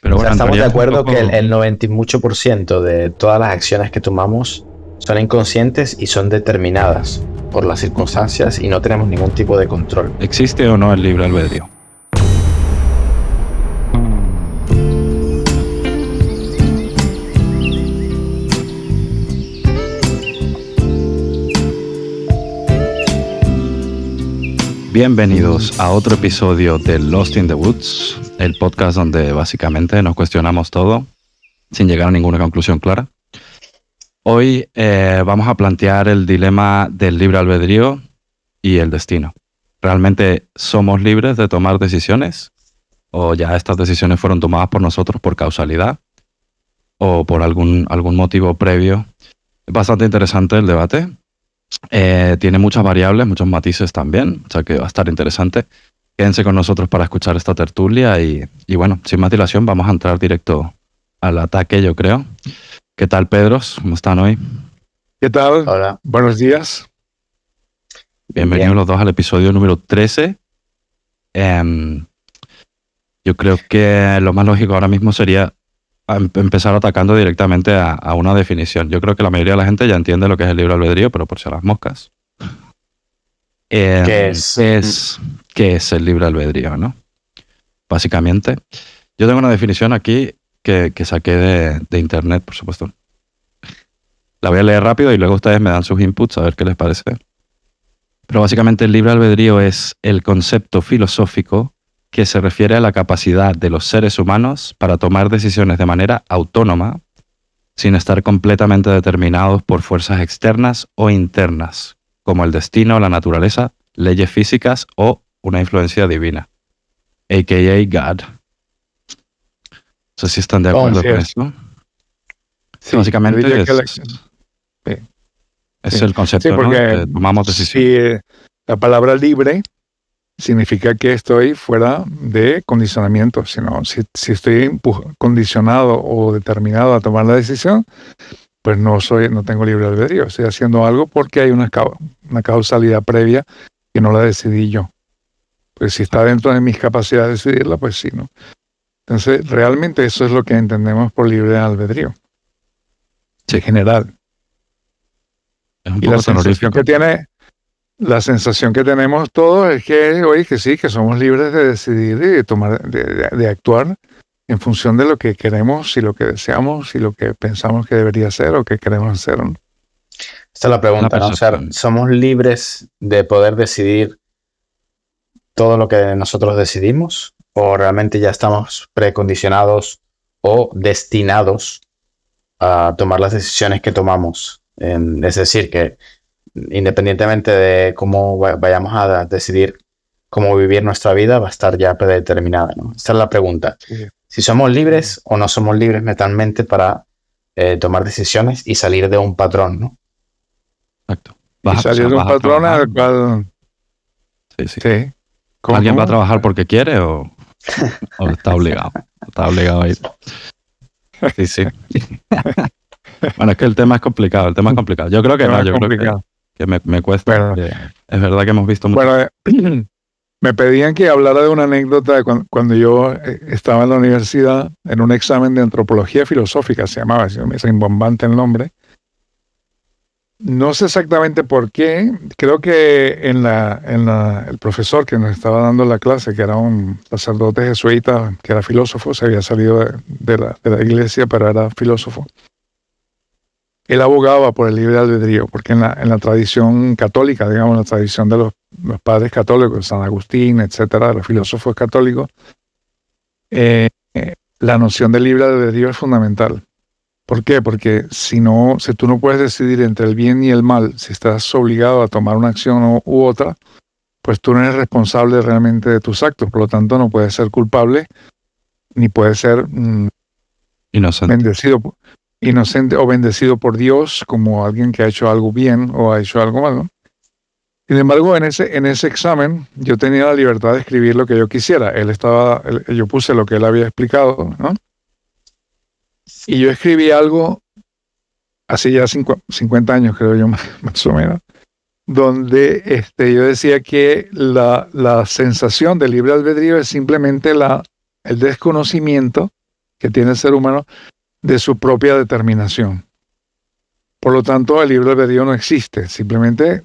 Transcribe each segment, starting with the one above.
Pero O sea, bueno, estamos de Antonio, acuerdo un poco- que el 90 y mucho por ciento de todas las acciones que tomamos son inconscientes y son determinadas por las circunstancias y no tenemos ningún tipo de control. ¿existe o no el libre albedrío? Bienvenidos a otro episodio de Lost in the Woods, el podcast donde básicamente nos cuestionamos todo sin llegar a ninguna conclusión clara. Hoy vamos a plantear el dilema del libre albedrío y el destino. ¿Realmente somos libres de tomar decisiones? ¿O ya estas decisiones fueron tomadas por nosotros por causalidad? ¿O por algún motivo previo? Es bastante interesante el debate. Tiene muchas variables, muchos matices también, o sea que va a estar interesante. Quédense con nosotros para escuchar esta tertulia y bueno, sin más dilación vamos a entrar directo al ataque, yo creo. ¿Qué tal, Pedros? ¿Cómo están hoy? ¿Qué tal? Hola. Buenos días. Bienvenidos Bien. los dos al episodio número 13. Yo creo que lo más lógico ahora mismo sería empezar atacando directamente a una definición. Yo creo que la mayoría de la gente ya entiende lo que es el libre albedrío, pero por si a las moscas. ¿Qué es? ¿Qué es el libre albedrío, no? Básicamente, yo tengo una definición aquí que saqué de internet, por supuesto. La voy a leer rápido y luego ustedes me dan sus inputs a ver qué les parece. Pero básicamente el libre albedrío es el concepto filosófico que se refiere a la capacidad de los seres humanos para tomar decisiones de manera autónoma, sin estar completamente determinados por fuerzas externas o internas, como el destino, la naturaleza, leyes físicas o una influencia divina, a.k.a. God. No sé si están de acuerdo Así con es. eso. Sí, Básicamente yo diría que es sí. el concepto, Sí, ¿no? porque Que tomamos decisiones. si la palabra libre significa que estoy fuera de condicionamiento, sino si estoy condicionado o determinado a tomar la decisión, pues no tengo libre albedrío. Estoy haciendo algo porque hay una causalidad previa que no la decidí yo. Pues si está dentro de mis capacidades de decidirla, pues sí, ¿no? Entonces, realmente eso es lo que entendemos por libre albedrío. Sí. En general. Es un Y la poco sensación terrorífico. la sensación que tenemos todos es que, oye, que sí, que somos libres de decidir y de tomar, de actuar en función de lo que queremos y lo que deseamos y lo que pensamos que debería ser o que queremos hacer, ¿no? Esta es la pregunta, Una ¿no? O sea, percepción. ¿somos libres de poder decidir todo lo que nosotros decidimos? ¿O realmente ya estamos precondicionados o destinados a tomar las decisiones que tomamos? Es decir, que independientemente de cómo vayamos a decidir cómo vivir nuestra vida, va a estar ya predeterminada, ¿no? Esta es la pregunta. Sí. Si somos libres o no somos libres mentalmente para tomar decisiones y salir de un patrón, ¿no? Exacto. Y salir de un Vas a patrón trabajar. al cual... Sí. Sí. ¿Alguien va a trabajar porque quiere o está obligado? Está obligado a ir. Sí. Bueno, es que el tema es complicado. Yo creo que Tema no, yo creo complicado. que me cuesta. Bueno. porque es verdad que hemos visto mucho. Bueno, me pedían que hablara de una anécdota de cuando yo estaba en la universidad en un examen de antropología filosófica, se llamaba, es rimbombante el nombre. No sé exactamente por qué, creo que el profesor que nos estaba dando la clase, que era un sacerdote jesuita, que era filósofo, se había salido de la iglesia, pero era filósofo. Él abogaba por el libre albedrío, porque en la tradición católica, digamos, la tradición de los padres católicos, San Agustín, etcétera, de los filósofos católicos, la noción del libre albedrío es fundamental. ¿Por qué? Porque si tú no puedes decidir entre el bien y el mal, si estás obligado a tomar una acción u otra, pues tú no eres responsable realmente de tus actos, por lo tanto no puedes ser culpable, ni puedes ser inocente o bendecido por Dios como alguien que ha hecho algo bien o ha hecho algo malo. Sin embargo, en ese examen yo tenía la libertad de escribir lo que yo quisiera. Yo puse lo que él había explicado, ¿no? Y yo escribí algo hace ya 50 años, creo yo, más o menos, donde yo decía que la sensación de libre albedrío es simplemente el desconocimiento que tiene el ser humano de su propia determinación. Por lo tanto, el libre albedrío no existe, simplemente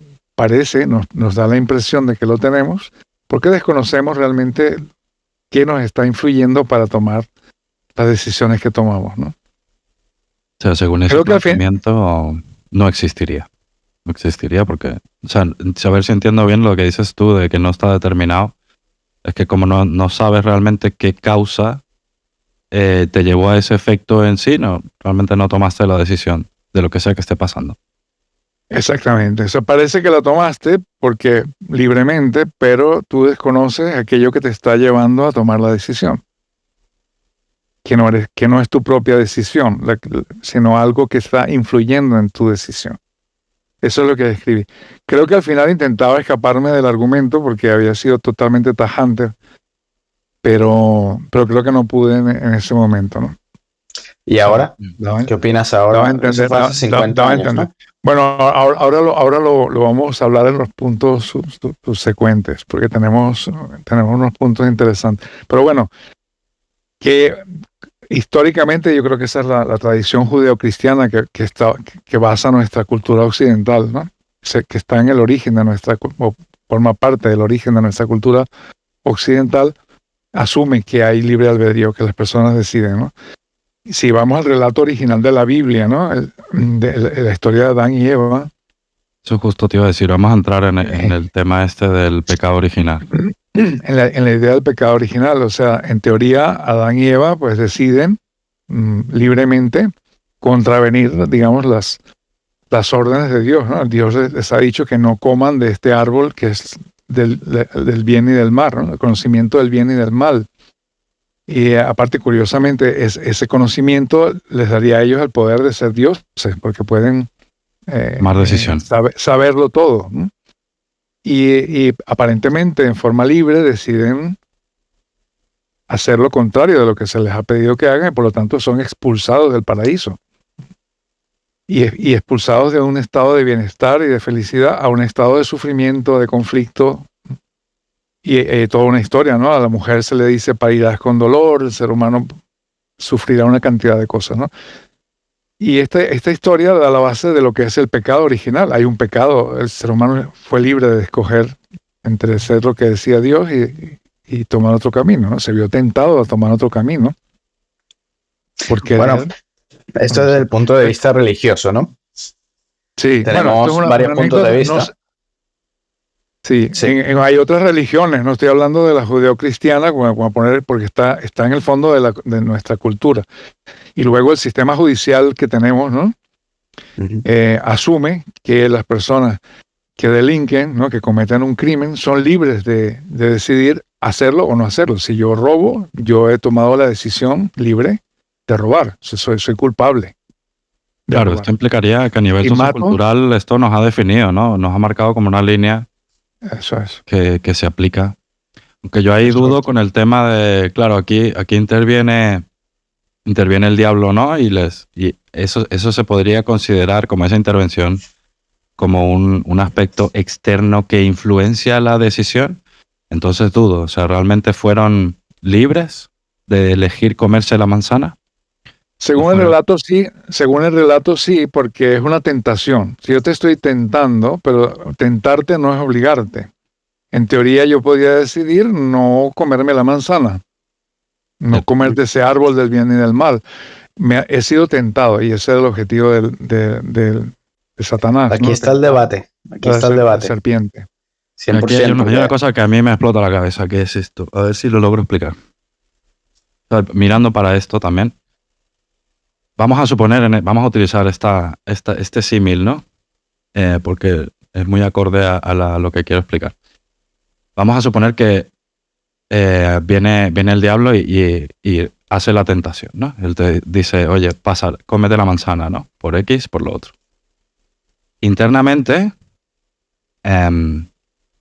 nos da la impresión de que lo tenemos, porque desconocemos realmente qué nos está influyendo para tomar las decisiones que tomamos, ¿no? O sea, según ese planteamiento, no existiría. No existiría porque, o sea, saber si entiendo bien lo que dices tú de que no está determinado, es que como no sabes realmente qué causa te llevó a ese efecto en sí, realmente no tomaste la decisión de lo que sea que esté pasando. Exactamente. Eso parece que la tomaste porque libremente, pero tú desconoces aquello que te está llevando a tomar la decisión. Que no es tu propia decisión, sino algo que está influyendo en tu decisión. Eso es lo que describí. Creo que al final intentaba escaparme del argumento porque había sido totalmente tajante, pero creo que no pude en ese momento, ¿no? ¿Y ahora? ¿Qué opinas ahora? Eso fue hace 50 años, ¿no? Bueno, ahora lo vamos a hablar en los puntos subsecuentes, porque tenemos unos puntos interesantes. Pero bueno, que históricamente yo creo que esa es la tradición judeocristiana que basa nuestra cultura occidental, ¿no? Que está en el origen de o forma parte del origen de nuestra cultura occidental, asume que hay libre albedrío, que las personas deciden, ¿no? Si vamos al relato original de la Biblia, ¿no? De la historia de Adán y Eva. Eso justo te iba a decir, vamos a entrar en el tema del pecado original. En la idea del pecado original, o sea, en teoría Adán y Eva pues deciden libremente contravenir, digamos, las órdenes de Dios, ¿no? Dios les ha dicho que no coman de este árbol que es del bien y del mal, ¿no? El conocimiento del bien y del mal. Y aparte, curiosamente, ese conocimiento les daría a ellos el poder de ser dioses, porque pueden tomar decisión. Saberlo todo, ¿no? Y aparentemente, en forma libre, deciden hacer lo contrario de lo que se les ha pedido que hagan y por lo tanto son expulsados del paraíso. Y expulsados de un estado de bienestar y de felicidad a un estado de sufrimiento, de conflicto. Y toda una historia, ¿no? A la mujer se le dice parirás con dolor, el ser humano sufrirá una cantidad de cosas, ¿no? Y esta historia da la base de lo que es el pecado original. Hay un pecado, el ser humano fue libre de escoger entre ser lo que decía Dios y tomar otro camino, ¿no? Se vio tentado a tomar otro camino. Porque esto desde el punto de vista religioso, ¿no? Sí. Tenemos varios puntos de vista. Sí. Hay otras religiones, no estoy hablando de la judeocristiana, como a poner, porque está en el fondo de nuestra cultura. Y luego el sistema judicial que tenemos, ¿no? Uh-huh. Asume que las personas que delinquen, ¿no? Que cometen un crimen, son libres de decidir hacerlo o no hacerlo. Si yo robo, yo he tomado la decisión libre de robar. Soy culpable. Claro, robar. Esto implicaría que a nivel sociocultural esto nos ha definido, ¿no? Nos ha marcado como una línea. Eso es. Que se aplica. Aunque yo ahí dudo con el tema de, claro, aquí interviene el diablo, ¿no? Y eso se podría considerar como esa intervención como un aspecto externo que influencia la decisión. Entonces dudo, o sea, ¿realmente fueron libres de elegir comerse la manzana? Según el relato sí, porque es una tentación. Si yo te estoy tentando, pero tentarte no es obligarte. En teoría yo podría decidir no comerme la manzana, no comer de ese árbol del bien y del mal. He sido tentado y ese es el objetivo de Satanás. Aquí, ¿no? Está el debate. Aquí está el debate. La serpiente. 100%. Aquí hay una cosa que a mí me explota la cabeza, que es esto. A ver si lo logro explicar. O sea, mirando para esto también. Vamos a utilizar este símil, ¿no? Porque es muy acorde a lo que quiero explicar. Vamos a suponer que viene el diablo y hace la tentación, ¿no? Él te dice, oye, cómete la manzana, ¿no? Por X, por lo otro. Internamente,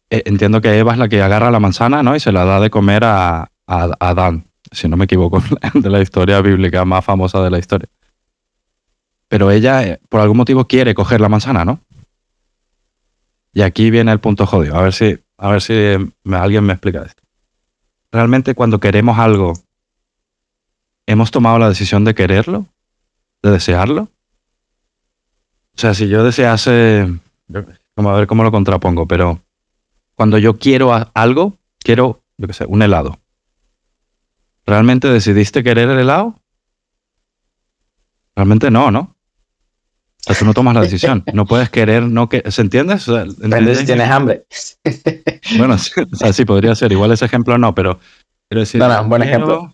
entiendo que Eva es la que agarra la manzana, ¿no? Y se la da de comer a Adán, si no me equivoco, de la historia bíblica más famosa de la historia. Pero ella, por algún motivo, quiere coger la manzana, ¿no? Y aquí viene el punto jodido. A ver si alguien me explica esto. Realmente, cuando queremos algo hemos tomado la decisión de quererlo, de desearlo. O sea, si yo desease, como a ver cómo lo contrapongo, pero cuando yo quiero algo, quiero, yo qué sé, un helado. ¿Realmente decidiste querer el helado? Realmente no, ¿no? O sea, tú no tomas la decisión. No puedes querer, no que, ¿se entiende? O sea, Depende si tienes hambre. Bueno, o sea, sí, podría ser. Igual ese ejemplo no, pero quiero decir... No, es un buen ejemplo.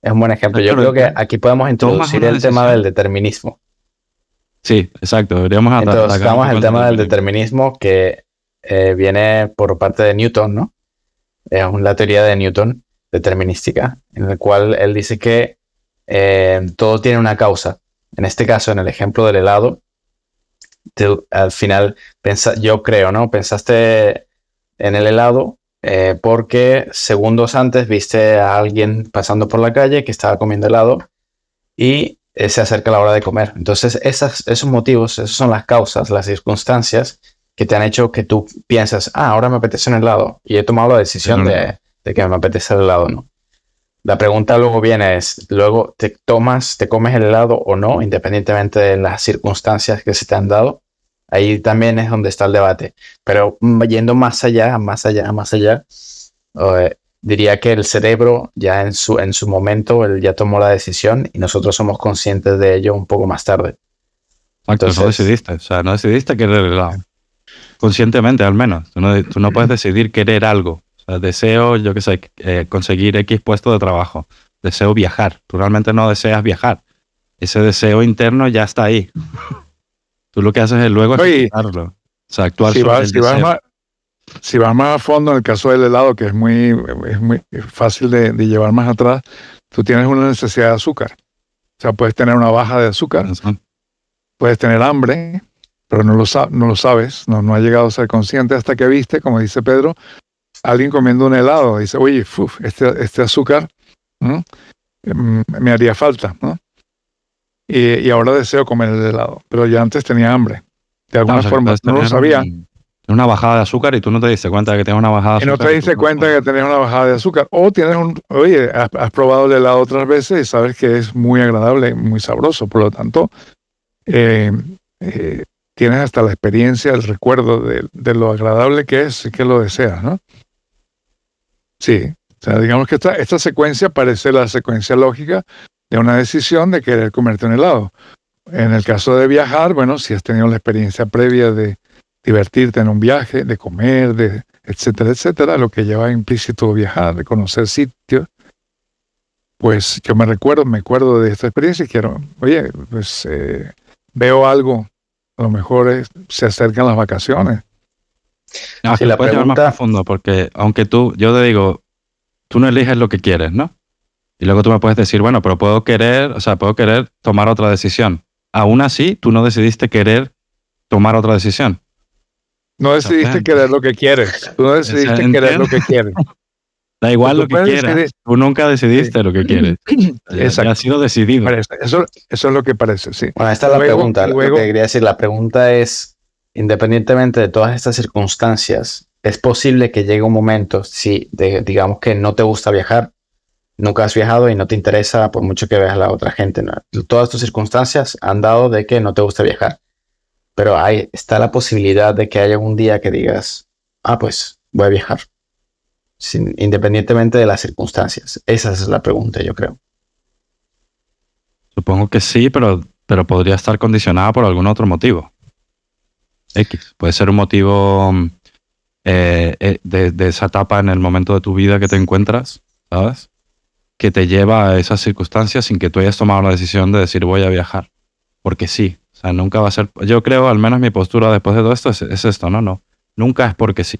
Es un buen ejemplo. Yo Claro, creo que aquí podemos introducir el tema del determinismo. Sí, exacto. Deberíamos Introducamos el tema del determinismo que viene por parte de Newton, ¿no? Es la teoría de Newton, determinística, en el cual él dice que todo tiene una causa. En este caso, en el ejemplo del helado, al final, yo creo, ¿no? Pensaste en el helado porque segundos antes viste a alguien pasando por la calle que estaba comiendo helado y se acerca la hora de comer. Entonces, esos motivos, esas son las causas, las circunstancias que te han hecho que tú piensas, ahora me apetece un helado y he tomado la decisión de que me apetece el helado, ¿no? La pregunta luego viene luego te comes el helado o no, independientemente de las circunstancias que se te han dado. Ahí también es donde está el debate. Pero yendo más allá, diría que el cerebro ya en su momento, él ya tomó la decisión y nosotros somos conscientes de ello un poco más tarde. Entonces, no decidiste, o sea, no decidiste querer el helado. Conscientemente, al menos. Tú no puedes decidir querer algo. O sea, deseo, yo qué sé, conseguir X puesto de trabajo. Deseo viajar. Tú realmente no deseas viajar. Ese deseo interno ya está ahí. Tú lo que haces es luego ejecutarlo. O sea, actuar sobre el deseo. Si vas más a fondo en el caso del helado, que es muy fácil de llevar más atrás, tú tienes una necesidad de azúcar. O sea, puedes tener una baja de azúcar, puedes tener hambre, pero no lo sabes, no has llegado a ser consciente hasta que viste, como dice Pedro, alguien comiendo un helado. Dice, oye, este azúcar me haría falta, ¿no? Y ahora deseo comer el helado, pero ya antes tenía hambre. De alguna forma, no lo sabía. Una bajada de azúcar y tú no te diste cuenta de que tienes una bajada de azúcar. Y no te diste cuenta de que tenés una bajada de azúcar. O has probado el helado otras veces y sabes que es muy agradable, muy sabroso. Por lo tanto, tienes hasta la experiencia, el recuerdo de lo agradable que es y que lo deseas, ¿no? Sí. O sea, digamos que esta secuencia parece la secuencia lógica de una decisión de querer comerte un helado. En el caso de viajar, bueno, si has tenido la experiencia previa de divertirte en un viaje, de comer, etcétera, etcétera, lo que lleva implícito viajar, de conocer sitios, pues yo me acuerdo de esta experiencia y quiero, pues veo algo, a lo mejor se acercan las vacaciones. No, sí, la puedes llevar más profundo, porque aunque yo te digo, tú no eliges lo que quieres, ¿no? Y luego tú me puedes decir, bueno, pero puedo querer tomar otra decisión. Aún así, tú no decidiste querer tomar otra decisión. No decidiste querer lo que quieres. Tú no decidiste querer lo que quieres. Da igual lo que quieras. Tú nunca decidiste lo que quieres. Exacto. Ya ha sido decidido. Eso es lo que parece, sí. Bueno, esta es la pregunta. Lo que quería decir, la pregunta es, independientemente de todas estas circunstancias, ¿es posible que llegue un momento, si digamos que no te gusta viajar, nunca has viajado y no te interesa por mucho que veas a la otra gente, ¿no? Todas tus circunstancias han dado de que no te gusta viajar. Pero está la posibilidad de que haya un día que digas, pues voy a viajar. Independientemente de las circunstancias. Esa es la pregunta, yo creo. Supongo que sí, pero podría estar condicionada por algún otro motivo. X. Puede ser un motivo de esa etapa en el momento de tu vida que te encuentras, ¿sabes? Que te lleva a esas circunstancias sin que tú hayas tomado la decisión de decir voy a viajar. Porque sí. O sea, nunca va a ser... Yo creo, al menos mi postura después de todo esto es esto, ¿no? Nunca es porque sí.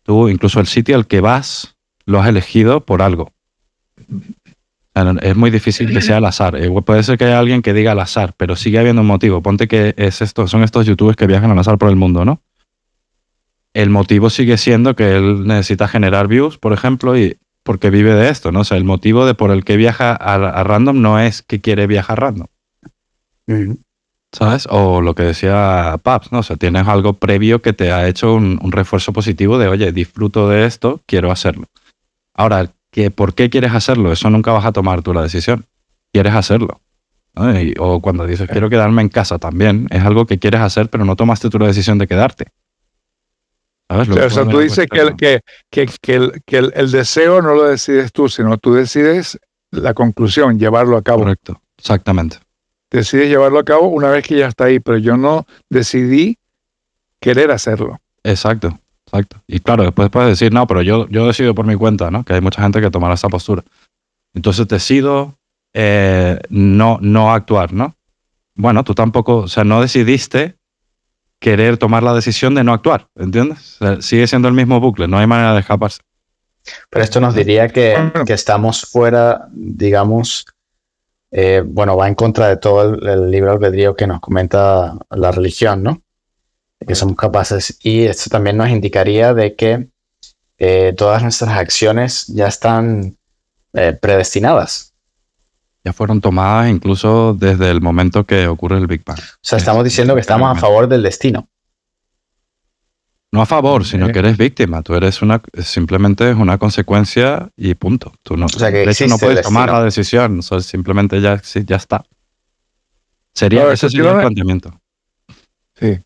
Tú, incluso el sitio al que vas, lo has elegido por algo. O sea, es muy difícil que sea al azar. Puede ser que haya alguien que diga al azar, pero sigue habiendo un motivo. Ponte que son estos youtubers que viajan al azar por el mundo, ¿no? El motivo sigue siendo que él necesita generar views, por ejemplo, y porque vive de esto, ¿no? O sea, el motivo por el que viaja a random no es que quiere viajar random. ¿Sabes? O lo que decía Paps, ¿no? O sea, tienes algo previo que te ha hecho un refuerzo positivo de, oye, disfruto de esto, quiero hacerlo. Ahora, ¿por qué quieres hacerlo? Eso nunca vas a tomar tú la decisión. quieres hacerlo, ¿no? O cuando dices quiero quedarme en casa también, es algo que quieres hacer, pero no tomaste tú la decisión de quedarte. ¿Sabes? O sea, tú dices que el deseo no lo decides tú, sino tú decides la conclusión, llevarlo a cabo. Correcto, exactamente. Decides llevarlo a cabo una vez que ya está ahí, pero yo no decidí querer hacerlo. Exacto. Y claro, después puedes decir, no, pero yo decido por mi cuenta, ¿no? Que hay mucha gente que tomará esa postura. Entonces decido no actuar, ¿no? Bueno, tú tampoco, o sea, no decidiste querer tomar la decisión de no actuar, ¿entiendes? O sea, sigue siendo el mismo bucle, no hay manera de escaparse. Pero esto nos diría que estamos fuera, digamos, va en contra de todo el libre albedrío que nos comenta la religión, ¿no? De que somos capaces. Y esto también nos indicaría de que todas nuestras acciones ya están predestinadas. Ya fueron tomadas incluso desde el momento que ocurre el Big Bang. O sea, estamos diciendo que estamos a favor del destino. No a favor, sino que eres víctima. Tú eres simplemente es una consecuencia y punto. Tú no, o sea, que de hecho, no puedes tomar la decisión. Simplemente ya está. Ese sería el planteamiento. Sí.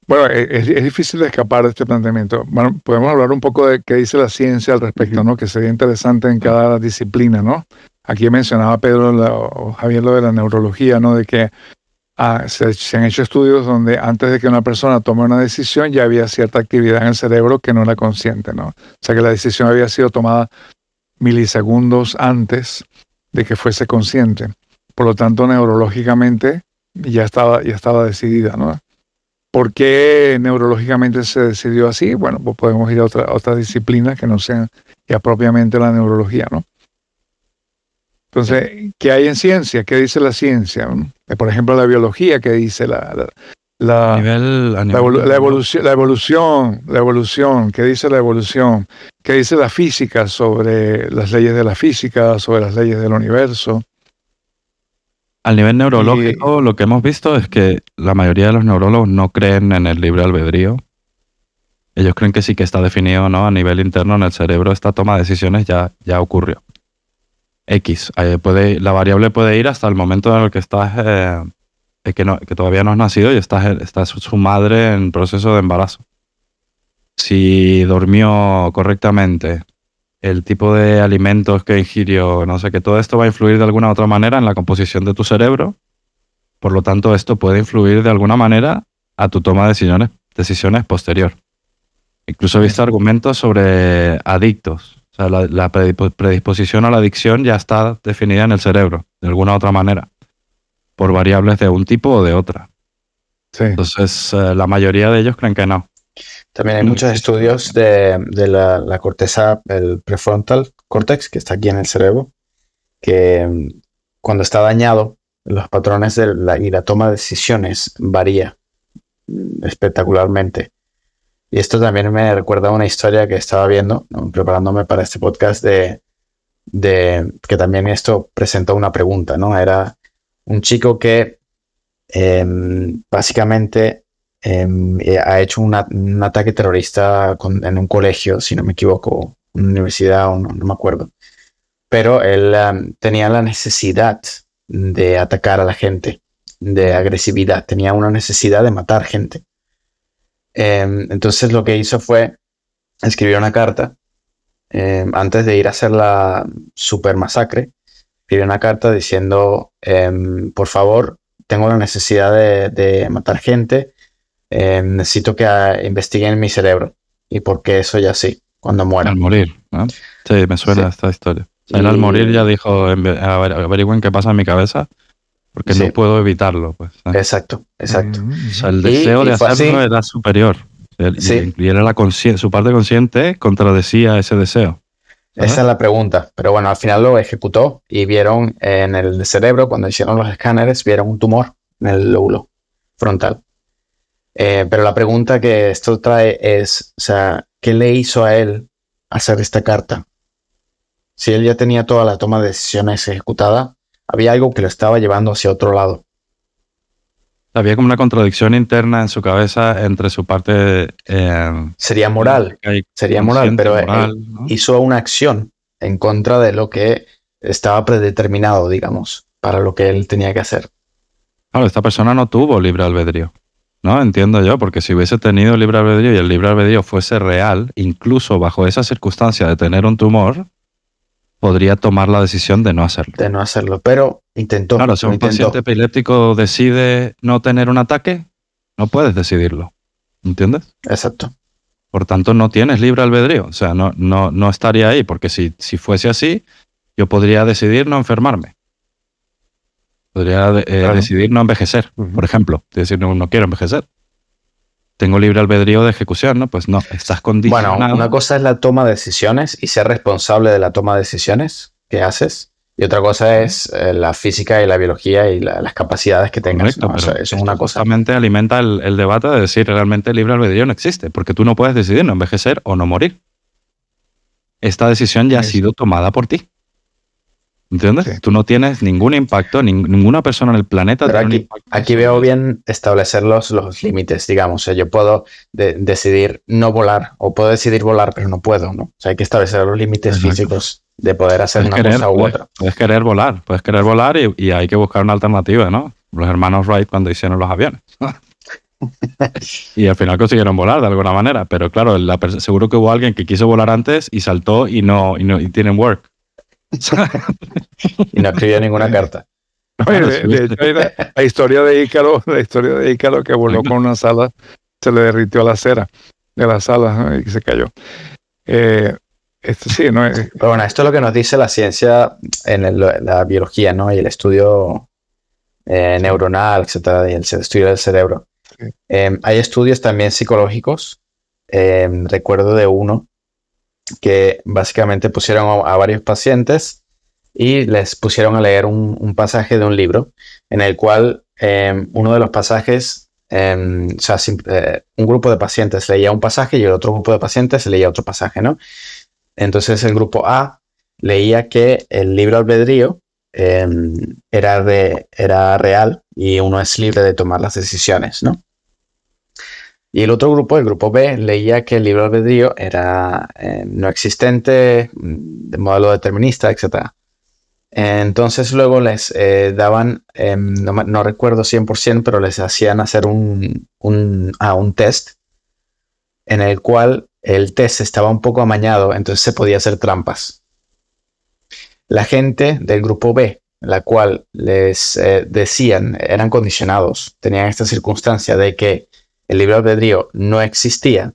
Bueno, es difícil de escapar de este planteamiento. Bueno, podemos hablar un poco de qué dice la ciencia al respecto, ¿no? Que sería interesante en cada disciplina, ¿no? Aquí mencionaba Pedro o Javier lo de la neurología, ¿no? De que se han hecho estudios donde antes de que una persona tome una decisión ya había cierta actividad en el cerebro que no era consciente, ¿no? O sea que la decisión había sido tomada milisegundos antes de que fuese consciente. Por lo tanto, neurológicamente ya estaba decidida, ¿no? ¿Por qué neurológicamente se decidió así? Bueno, pues podemos ir a otra disciplina que no sea ya propiamente la neurología, ¿no? Entonces, ¿qué hay en ciencia? ¿Qué dice la ciencia? Por ejemplo, la biología, ¿qué dice la evolución? ¿Qué dice la evolución? ¿Qué dice la física sobre las leyes de la física, sobre las leyes del universo? Al nivel neurológico, lo que hemos visto es que la mayoría de los neurólogos no creen en el libre albedrío. Ellos creen que sí que está definido, ¿no? A nivel interno en el cerebro, esta toma de decisiones ya ocurrió. X. La variable puede ir hasta el momento en el que estás, que todavía no has nacido y está su madre en proceso de embarazo. Si durmió correctamente, el tipo de alimentos que ingirió, no sé, que todo esto va a influir de alguna otra manera en la composición de tu cerebro. Por lo tanto, esto puede influir de alguna manera a tu toma de decisiones posterior. Incluso he visto argumentos sobre adictos. O sea, la predisposición a la adicción ya está definida en el cerebro, de alguna otra manera, por variables de un tipo o de otra. Sí. Entonces, la mayoría de ellos creen que no. También hay muchos estudios de la corteza, el prefrontal cortex, que está aquí en el cerebro, que cuando está dañado, los patrones y la toma de decisiones varía espectacularmente. Y esto también me recuerda a una historia que estaba viendo, ¿no? Preparándome para este podcast, de que también esto presentó una pregunta, ¿no? Era un chico que básicamente ha hecho un ataque terrorista en un colegio, si no me equivoco, una universidad o no me acuerdo. Pero él tenía la necesidad de atacar a la gente, de agresividad, tenía una necesidad de matar gente. Entonces lo que hizo fue escribir una carta antes de ir a hacer la super masacre. Escribió una carta diciendo, por favor, tengo la necesidad de matar gente, necesito que investiguen mi cerebro y por qué soy así cuando muera. Al morir, ¿no? Sí, me suena esta historia. O sea, él al morir ya dijo, averigüen qué pasa en mi cabeza, porque no puedo evitarlo. Pues, ¿eh? Exacto. O sea, el deseo de hacerlo era superior. Y era su parte consciente contradecía ese deseo. ¿Sabes? Esa es la pregunta. Pero bueno, al final lo ejecutó y vieron en el cerebro, cuando hicieron los escáneres, vieron un tumor en el lóbulo frontal. Pero la pregunta que esto trae es, o sea, ¿qué le hizo a él hacer esta carta? Si él ya tenía toda la toma de decisiones ejecutada, había algo que lo estaba llevando hacia otro lado. Había como una contradicción interna en su cabeza entre su parte... sería moral, pero moral, ¿no? Hizo una acción en contra de lo que estaba predeterminado, digamos, para lo que él tenía que hacer. Claro, esta persona no tuvo libre albedrío, ¿no? Entiendo yo, porque si hubiese tenido libre albedrío y el libre albedrío fuese real, incluso bajo esa circunstancia de tener un tumor, podría tomar la decisión de no hacerlo. De no hacerlo, pero intentó. Claro, si un paciente epiléptico decide no tener un ataque, no puedes decidirlo, ¿entiendes? Exacto. Por tanto, no tienes libre albedrío, o sea, no estaría ahí, porque si fuese así, yo podría decidir no enfermarme. Podría decidir no envejecer, por ejemplo. Decir, no quiero envejecer. Tengo libre albedrío de ejecución, ¿no? Pues no, estás condicionado. Bueno, una cosa es la toma de decisiones y ser responsable de la toma de decisiones que haces. Y otra cosa es la física y la biología y las capacidades que tengas. Correcto, ¿no? pero eso es una cosa. Justamente alimenta el debate de decir realmente el libre albedrío no existe, porque tú no puedes decidir no envejecer o no morir. Esta decisión ya ha sido tomada por ti. ¿Entiendes? Sí. Tú no tienes ningún impacto, ninguna persona en el planeta tiene un impacto. Aquí veo bien establecer los límites, digamos. O sea, yo puedo decidir no volar o puedo decidir volar, pero no puedo, ¿no? O sea, hay que establecer los límites físicos de poder hacer una cosa u otra. Puedes querer volar y hay que buscar una alternativa, ¿no? Los hermanos Wright cuando hicieron los aviones. Y al final consiguieron volar de alguna manera, pero claro, seguro que hubo alguien que quiso volar antes y saltó y tienen work. Y no escribió ninguna carta. De hecho, la historia de Ícaro que voló con una sala, se le derritió la cera de la sala, ¿no? Y se cayó. Sí, ¿no? Pero bueno, esto es lo que nos dice la ciencia en la biología, ¿no? Y el estudio neuronal, etcétera, y el estudio del cerebro. Sí. Hay estudios también psicológicos. Recuerdo de uno que básicamente pusieron a varios pacientes y les pusieron a leer un pasaje de un libro en el cual uno de los pasajes, un grupo de pacientes leía un pasaje y el otro grupo de pacientes leía otro pasaje, ¿no? Entonces el grupo A leía que el libre albedrío era real y uno es libre de tomar las decisiones, ¿no? Y el otro grupo, el grupo B, leía que el libre albedrío era no existente, de modelo determinista, etc. Entonces luego les daban, no recuerdo 100%, pero les hacían hacer un test en el cual el test estaba un poco amañado, entonces se podía hacer trampas. La gente del grupo B, la cual les decían, eran condicionados, tenían esta circunstancia de que el libre albedrío no existía,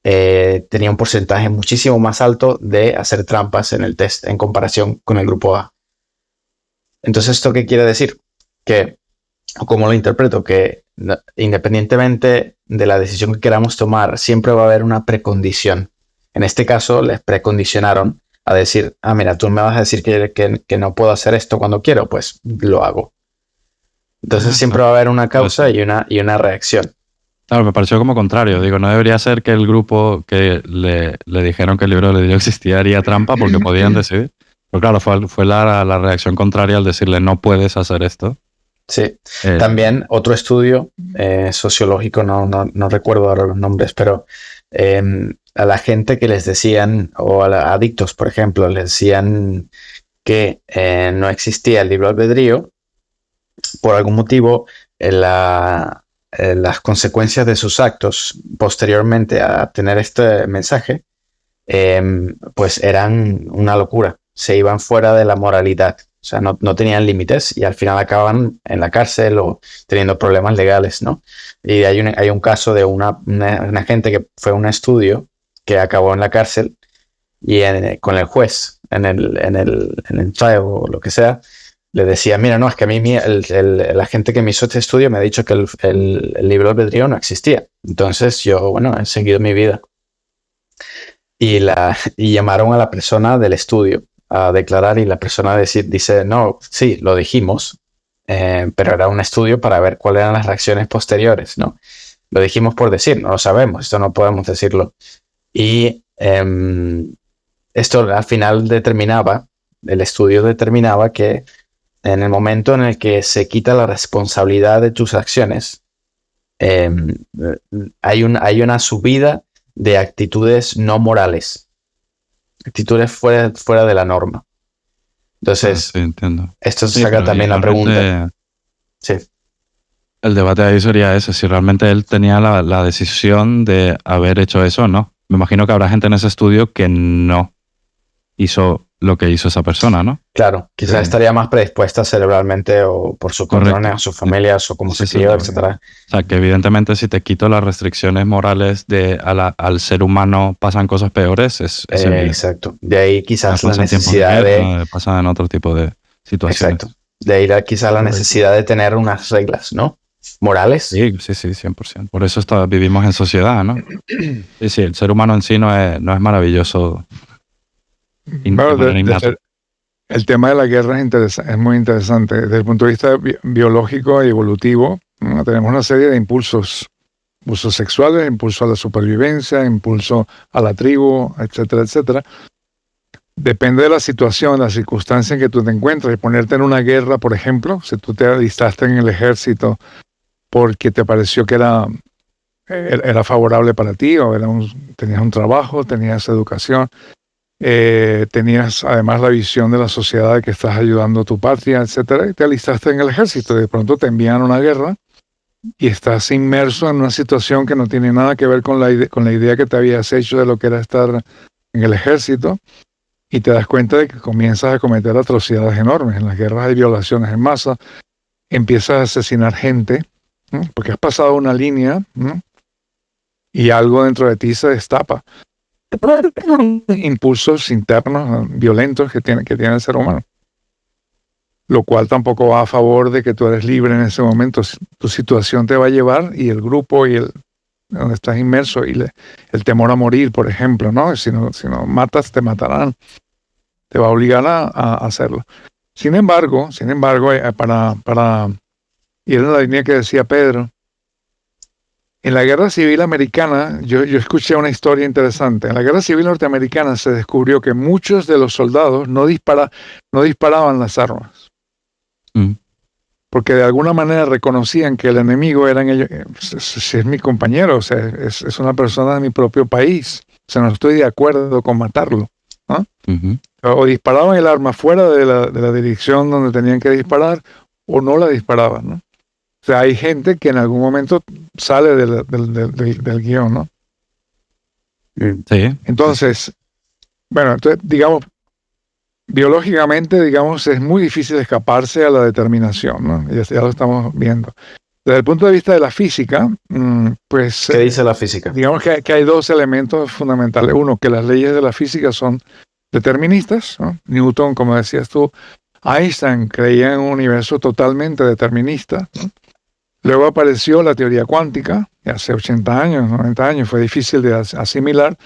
tenía un porcentaje muchísimo más alto de hacer trampas en el test en comparación con el grupo A. Entonces, ¿esto qué quiere decir? Que, como lo interpreto, que independientemente de la decisión que queramos tomar, siempre va a haber una precondición. En este caso, les precondicionaron a decir, mira, tú me vas a decir que no puedo hacer esto cuando quiero, pues lo hago. Entonces siempre va a haber una causa y una reacción. Claro, me pareció como contrario. Digo, no debería ser que el grupo que le dijeron que el libre albedrío existía haría trampa porque podían decidir. Pero claro, fue la reacción contraria al decirle no puedes hacer esto. Sí. También otro estudio sociológico, no recuerdo ahora los nombres, pero a la gente que les decían, o a adictos, por ejemplo, les decían que no existía el libre albedrío, por algún motivo las consecuencias de sus actos posteriormente a tener este mensaje, pues eran una locura. Se iban fuera de la moralidad. O sea, no tenían límites y al final acaban en la cárcel o teniendo problemas legales, ¿no? Y hay un caso de una gente que fue a un estudio que acabó en la cárcel y con el juez en el trial o lo que sea, le decía, mira, no, es que a mí la gente que me hizo este estudio me ha dicho que el libre albedrío no existía. Entonces yo, he seguido mi vida. Y llamaron a la persona del estudio a declarar y la persona dice, no, sí, lo dijimos, pero era un estudio para ver cuáles eran las reacciones posteriores, ¿no? Lo dijimos por decir, no lo sabemos, esto no podemos decirlo. Y esto al final el estudio determinaba que en el momento en el que se quita la responsabilidad de tus acciones, hay una subida de actitudes no morales, actitudes fuera de la norma. Entonces, Sí, entiendo. esto Sí, saca pero también la pregunta. realmente Sí, el debate ahí sería ese, si realmente él tenía la decisión de haber hecho eso o no. Me imagino que habrá gente en ese estudio que no hizo lo que hizo esa persona, ¿no? claro, quizás Sí. estaría más predispuesta cerebralmente o por sus Correcto. patrones, a sus familias o cómo Sí, se crió, exactamente. etcétera. O sea, que evidentemente si te quito las restricciones morales al ser humano pasan cosas peores, es evidente. Exacto. De ahí quizás la Pasa en tiempos de necesidad de... guerra, pasa en otro tipo de situaciones. Exacto. De ahí quizás la Correcto. necesidad de tener unas reglas, ¿no? Morales. Sí, 100%. Por eso vivimos en sociedad, ¿no? Sí, el ser humano en sí no es maravilloso de Bueno, manera innata. el tema de la guerra es muy interesante. Desde el punto de vista biológico y evolutivo, ¿no? Tenemos una serie de impulsos sexuales, impulso a la supervivencia, impulso a la tribu, etcétera, etcétera. Depende de la situación, la circunstancia en que tú te encuentres. Y ponerte en una guerra, por ejemplo, si tú te alistaste en el ejército porque te pareció que era favorable para ti, o tenías un trabajo, tenías educación, tenías además la visión de la sociedad de que estás ayudando a tu patria, etcétera, y te alistaste en el ejército. Y de pronto te envían a una guerra y estás inmerso en una situación que no tiene nada que ver con la idea que te habías hecho de lo que era estar en el ejército, y te das cuenta de que comienzas a cometer atrocidades enormes. En las guerras hay violaciones en masa, empiezas a asesinar gente, ¿no? Porque has pasado una línea, ¿no? Y algo dentro de ti se destapa. Impulsos internos violentos que tiene el ser humano. Lo cual tampoco va a favor de que tú eres libre en ese momento. Tu situación te va a llevar, y el grupo donde estás inmerso, y el temor a morir, por ejemplo, ¿no? Si no matas, te matarán. Te va a obligar a hacerlo. Sin embargo, para ir en la línea que decía Pedro, en la Guerra Civil Americana, yo escuché una historia interesante. En la Guerra Civil Norteamericana se descubrió que muchos de los soldados no disparaban las armas, Mm. porque de alguna manera reconocían que el enemigo eran ellos. Si es mi compañero, o sea, es una persona de mi propio país, o sea, no estoy de acuerdo con matarlo, ¿no? Ujú. O disparaban el arma fuera de la dirección donde tenían que disparar, o no la disparaban, ¿no? O sea, hay gente que en algún momento sale del guión, ¿no? Sí. Entonces, bueno, digamos, biológicamente, digamos, es muy difícil escaparse a la determinación, ¿no? Ya lo estamos viendo. Desde el punto de vista de la física, pues... ¿Qué dice la física? Digamos que hay dos elementos fundamentales. Uno, que las leyes de la física son deterministas, ¿no? Newton, como decías tú, Einstein creía en un universo totalmente determinista, ¿no? Luego apareció la teoría cuántica, hace 80 años, 90 años, fue difícil de asimilar.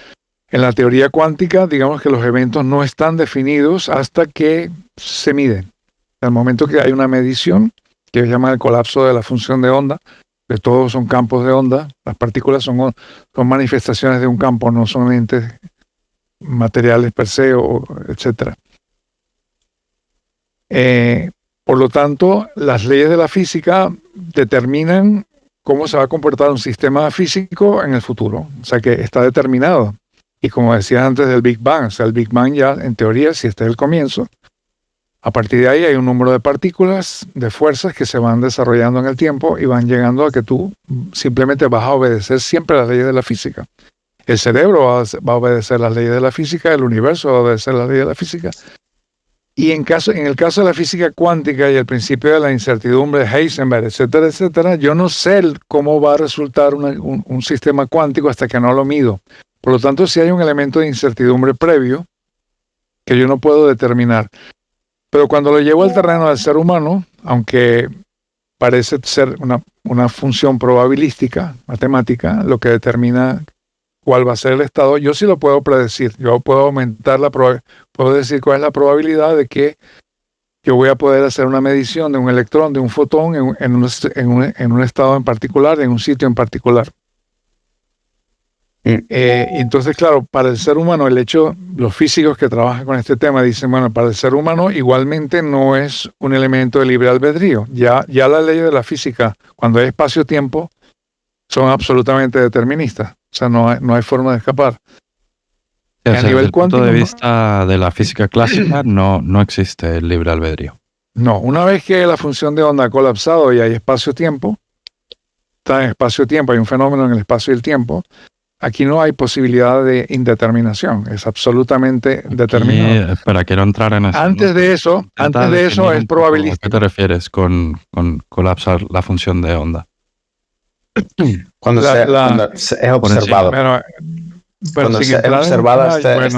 En la teoría cuántica, digamos que los eventos no están definidos hasta que se miden. Al momento que hay una medición, que se llama el colapso de la función de onda, que todos son campos de onda, las partículas son manifestaciones de un campo, no son entes materiales per se, etc. Por lo tanto, las leyes de la física determinan cómo se va a comportar un sistema físico en el futuro. O sea que está determinado. Y como decía antes del Big Bang, o sea, el Big Bang ya, en teoría, si este es el comienzo, a partir de ahí hay un número de partículas, de fuerzas que se van desarrollando en el tiempo y van llegando a que tú simplemente vas a obedecer siempre las leyes de la física. El cerebro va a obedecer las leyes de la física, el universo va a obedecer las leyes de la física. Y en el caso de la física cuántica y el principio de la incertidumbre de Heisenberg, etcétera, etcétera, yo no sé cómo va a resultar un sistema cuántico hasta que no lo mido. Por lo tanto, sí hay un elemento de incertidumbre previo que yo no puedo determinar. Pero cuando lo llevo al terreno del ser humano, aunque parece ser una función probabilística, matemática, lo que determina cuál va a ser el estado, yo sí lo puedo predecir. Yo puedo aumentar puedo decir cuál es la probabilidad de que yo voy a poder hacer una medición de un electrón, de un fotón en un estado en particular, en un sitio en particular. Entonces, claro, para el ser humano, los físicos que trabajan con este tema dicen, bueno, para el ser humano igualmente no es un elemento de libre albedrío. Ya las leyes de la física, cuando hay espacio-tiempo, son absolutamente deterministas. O sea, no hay forma de escapar. O sea, a nivel desde el punto cuántico, de vista de la física clásica, no existe el libre albedrío. no. Una vez que la función de onda ha colapsado y hay espacio-tiempo, está en espacio-tiempo, hay un fenómeno en el espacio y el tiempo, aquí no hay posibilidad de indeterminación, es absolutamente determinado. Espera, quiero entrar en eso. Antes de eso Definir es un poco probabilístico. ¿a qué te refieres con colapsar la función de onda? Cuando es observado. Pero Cuando sin es entrar en observada detalle,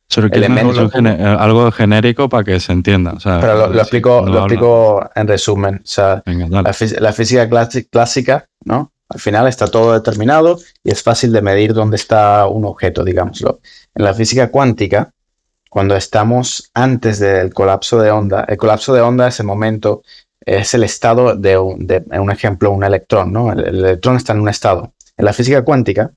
Solo quiero elemento. algo genérico para que se entienda. O sea, Pero lo si explico, no lo habla- explico en resumen. O sea, Venga, dale. la física clásica, ¿no? Al final está todo determinado y es fácil de medir dónde está un objeto, digámoslo. En la física cuántica, cuando estamos antes del colapso de onda, el colapso de onda es el momento, es el estado de un ejemplo, un electrón, ¿no? El electrón está en un estado. En la física cuántica,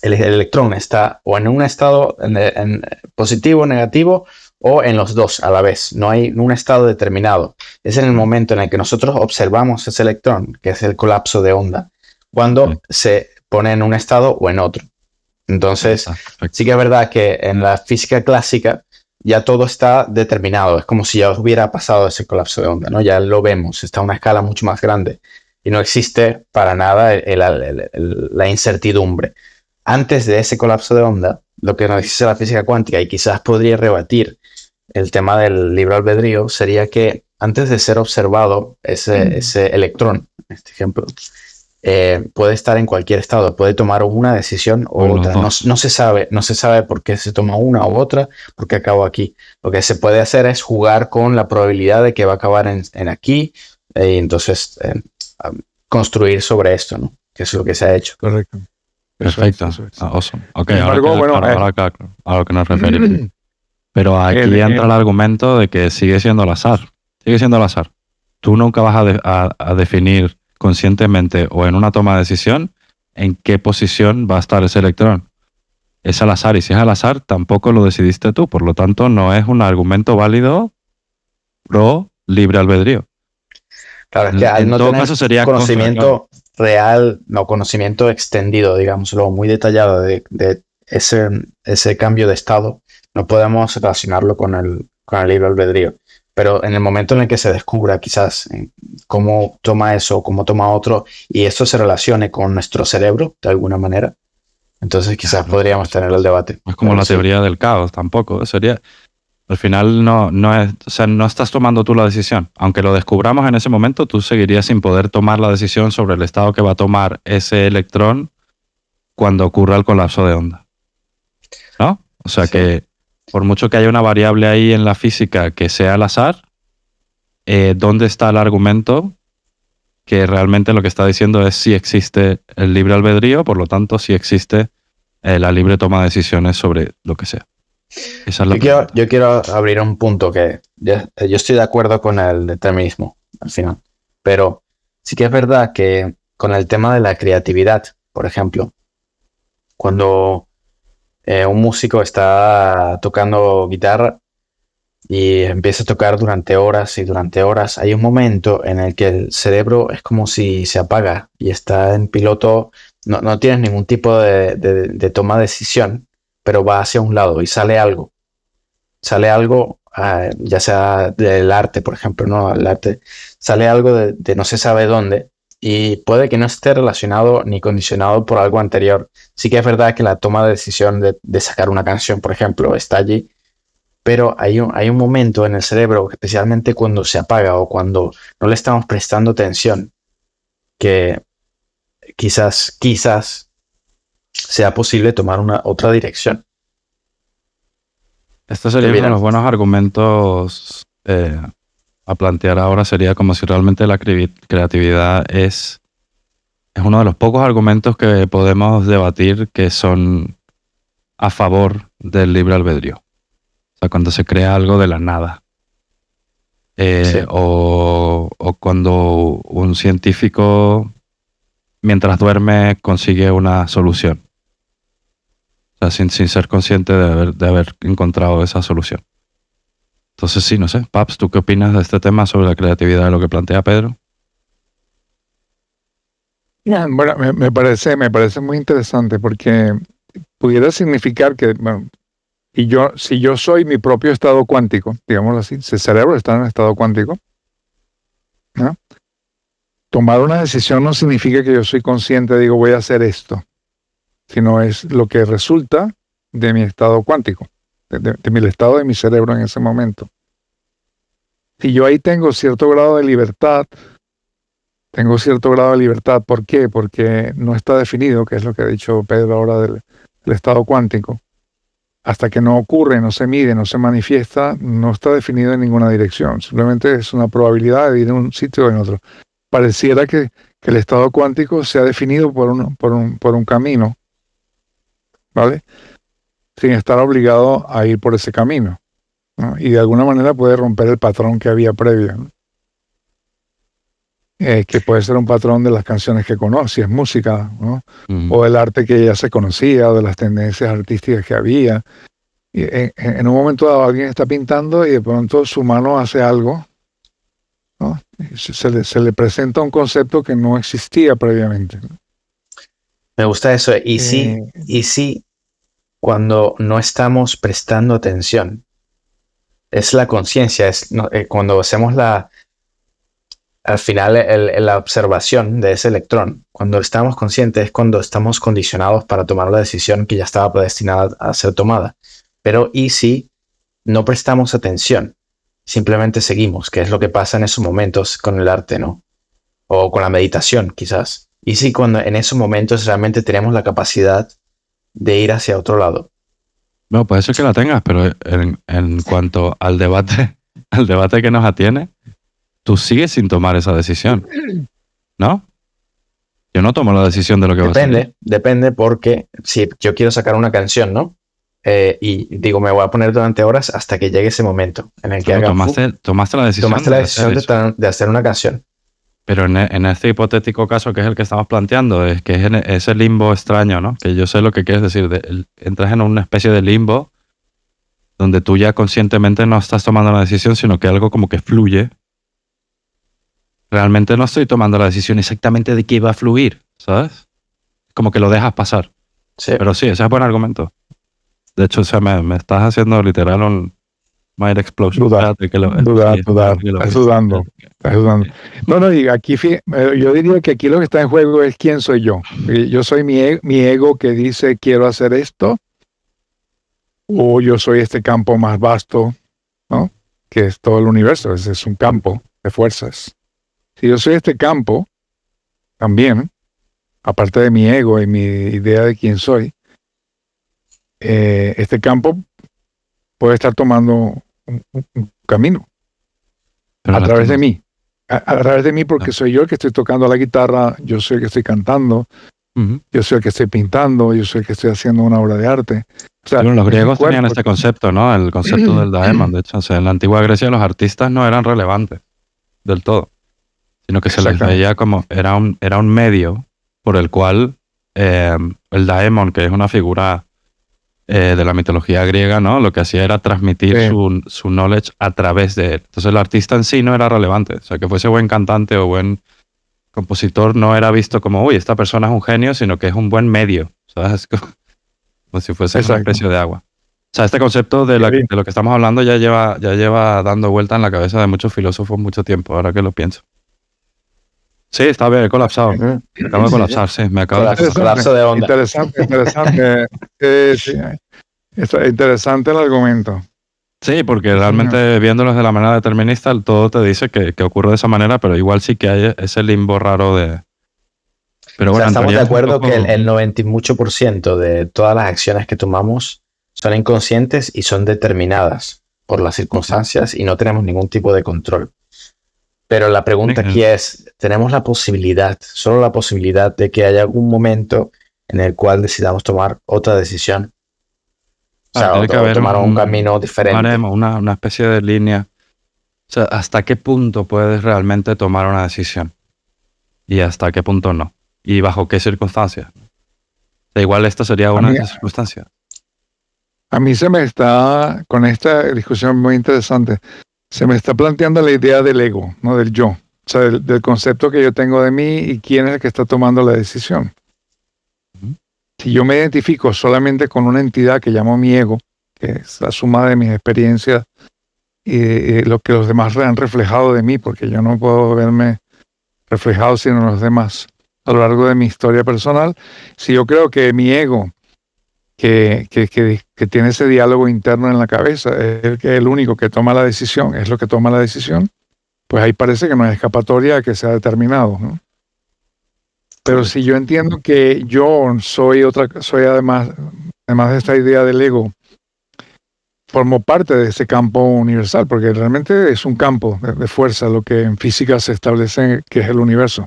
el electrón está o en un estado en positivo, negativo, o en los dos a la vez. No hay un estado determinado. Es en el momento en el que nosotros observamos ese electrón, que es el colapso de onda, cuando se pone en un estado o en otro. Entonces, sí que es verdad que en la física clásica ya todo está determinado. Es como si ya hubiera pasado ese colapso de onda, ¿no? Ya lo vemos, está a una escala mucho más grande y no existe para nada la incertidumbre. Antes de ese colapso de onda, lo que nos dice la física cuántica, y quizás podría rebatir el tema del libre albedrío, sería que antes de ser observado ese electrón, en este ejemplo, puede estar en cualquier estado, puede tomar una decisión u otra. No se sabe por qué se toma una u otra, por qué acabó aquí. Lo que se puede hacer es jugar con la probabilidad de que va a acabar en aquí, y entonces construir sobre esto, ¿no? Que es lo que se ha hecho. correcto. Perfecto. Eso es. Awesome. Ok, Sin embargo, ahora a lo que nos referimos. Pero aquí entra el argumento de que sigue siendo al azar. Sigue siendo al azar. Tú nunca vas a definir conscientemente o en una toma de decisión en qué posición va a estar ese electrón. Es al azar, y si es al azar, tampoco lo decidiste tú. Por lo tanto, no es un argumento válido pro libre albedrío. Claro, es que al no tener conocimiento real, no conocimiento extendido, digámoslo, muy detallado de ese cambio de estado, no podemos relacionarlo con el libre albedrío. Pero en el momento en el que se descubra quizás cómo toma eso, cómo toma otro, y esto se relacione con nuestro cerebro de alguna manera, entonces quizás podríamos tener el debate. No es como la teoría del caos tampoco. Sería, al final no es, o sea, no estás tomando tú la decisión. Aunque lo descubramos en ese momento, tú seguirías sin poder tomar la decisión sobre el estado que va a tomar ese electrón cuando ocurra el colapso de onda. ¿No? O sea que por mucho que haya una variable ahí en la física que sea al azar, ¿dónde está el argumento que realmente lo que está diciendo es si existe el libre albedrío, por lo tanto si existe la libre toma de decisiones sobre lo que sea? Esa es la yo quiero abrir un punto que yo estoy de acuerdo con el determinismo al final, pero sí que es verdad que con el tema de la creatividad, por ejemplo, cuando un músico está tocando guitarra y empieza a tocar durante horas y durante horas, hay un momento en el que el cerebro es como si se apaga y está en piloto, no tienes ningún tipo de toma de decisión, pero va hacia un lado y sale algo, ya sea del arte, por ejemplo, ¿no? El arte, sale algo de no se sabe dónde. Y puede que no esté relacionado ni condicionado por algo anterior. Sí que es verdad que la toma de decisión de sacar una canción, por ejemplo, está allí, pero hay un momento en el cerebro, especialmente cuando se apaga o cuando no le estamos prestando atención, que quizás sea posible tomar una otra dirección. Estos serían uno de los buenos argumentos a plantear ahora. Sería como si realmente la creatividad es uno de los pocos argumentos que podemos debatir que son a favor del libre albedrío. O sea, cuando se crea algo de la nada. O cuando un científico, mientras duerme, consigue una solución. O sea, sin ser consciente de haber encontrado esa solución. Entonces, sí, no sé. Paps, ¿tú qué opinas de este tema sobre la creatividad de lo que plantea Pedro? Bueno, me parece muy interesante porque pudiera significar que, bueno, si yo soy mi propio estado cuántico, digámoslo así, si el cerebro está en estado cuántico, ¿no? Tomar una decisión no significa que yo soy consciente, digo, voy a hacer esto, sino es lo que resulta de mi estado cuántico, de mi estado de mi cerebro en ese momento. Si yo ahí tengo cierto grado de libertad, ¿por qué? Porque no está definido, que es lo que ha dicho Pedro ahora del estado cuántico. Hasta que no ocurre, no se mide, no se manifiesta, no está definido en ninguna dirección. Simplemente es una probabilidad de ir de un sitio o en otro. Pareciera que el estado cuántico se ha definido por un camino, ¿vale? Sin estar obligado a ir por ese camino, ¿no? Y de alguna manera puede romper el patrón que había previo, ¿no? Que puede ser un patrón de las canciones que conoce, si es música, ¿no? O el arte que ya se conocía, o de las tendencias artísticas que había. Y en un momento dado alguien está pintando y de pronto su mano hace algo, ¿no? Se le presenta un concepto que no existía previamente. Me gusta eso. Y sí, cuando no estamos prestando atención, es la conciencia, cuando hacemos al final la observación de ese electrón, cuando estamos conscientes es cuando estamos condicionados para tomar la decisión que ya estaba predestinada a ser tomada. Pero ¿y si no prestamos atención? Simplemente seguimos, que es lo que pasa en esos momentos con el arte, ¿no? O con la meditación, quizás. ¿Y si cuando en esos momentos realmente tenemos la capacidad de ir hacia otro lado? No, puede ser que la tengas, pero en cuanto al debate que nos atiene, tú sigues sin tomar esa decisión, ¿no? Yo no tomo la decisión de lo que va a hacer. Depende porque si yo quiero sacar una canción, ¿no? Y digo, me voy a poner durante horas hasta que llegue ese momento en el que tomaste la decisión de hacer una canción. Pero en este hipotético caso, que es el que estamos planteando, es que es ese limbo extraño, ¿no? Que yo sé lo que quieres decir. Entras en una especie de limbo donde tú ya conscientemente no estás tomando la decisión, sino que algo como que fluye. Realmente no estoy tomando la decisión exactamente de qué va a fluir, ¿sabes? Como que lo dejas pasar. Sí. Pero sí, ese es buen argumento. De hecho, o sea, me estás haciendo literal un mind explosion. Dudar. Estás dudando. No, y aquí yo diría que aquí lo que está en juego es quién soy yo. Yo soy mi ego que dice quiero hacer esto, o yo soy este campo más vasto, ¿no? Que es todo el universo. Ese es un campo de fuerzas. Si yo soy este campo, también, aparte de mi ego y mi idea de quién soy, este campo puede estar tomando un camino a través de mí. A través de mí porque soy yo el que estoy tocando la guitarra, yo soy el que estoy cantando, yo soy el que estoy pintando, yo soy el que estoy haciendo una obra de arte. O sea, los griegos tenían este concepto, ¿no? El concepto del daemon. De hecho, o sea, en la antigua Grecia los artistas no eran relevantes del todo, sino que se les veía como era un medio por el cual el daemon, que es una figura de la mitología griega, ¿no? Lo que hacía era transmitir su knowledge a través de él. Entonces el artista en sí no era relevante. O sea, que fuese buen cantante o buen compositor no era visto como, uy, esta persona es un genio, sino que es un buen medio, ¿sabes? Como si fuese un precio de agua. O sea, este concepto de lo que estamos hablando ya lleva dando vuelta en la cabeza de muchos filósofos mucho tiempo, ahora que lo pienso. Sí, está bien, he colapsado. Me acabo de colapsar, sí. Me acabo de colapso de onda. Interesante. Es interesante el argumento. Sí, porque realmente viéndolos de la manera determinista, todo te dice que ocurre de esa manera, pero igual sí que hay ese limbo raro de... Pero bueno, o sea, estamos de acuerdo que el 90 y mucho % de todas las acciones que tomamos son inconscientes y son determinadas por las circunstancias y no tenemos ningún tipo de control. Pero la pregunta aquí es, ¿tenemos la posibilidad, solo la posibilidad de que haya algún momento en el cual decidamos tomar otra decisión? O sea, tomar un camino diferente. Una especie de línea. O sea, ¿hasta qué punto puedes realmente tomar una decisión? Y hasta qué punto no. ¿Y bajo qué circunstancias? O sea, igual esta sería una de esas circunstancias. A mí con esta discusión muy interesante, se me está planteando la idea del ego, no del yo. O sea, del concepto que yo tengo de mí y quién es el que está tomando la decisión. si yo me identifico solamente con una entidad que llamo mi ego, que es la suma de mis experiencias y lo que los demás han reflejado de mí, porque yo no puedo verme reflejado sino en los demás a lo largo de mi historia personal. Si yo creo que mi ego, que tiene ese diálogo interno en la cabeza, es el único que toma la decisión, es lo que toma la decisión, pues ahí parece que no hay escapatoria a que sea determinado, ¿no? Pero si yo entiendo que yo soy además de esta idea del ego, formo parte de ese campo universal, porque realmente es un campo de fuerza, lo que en física se establece que es el universo.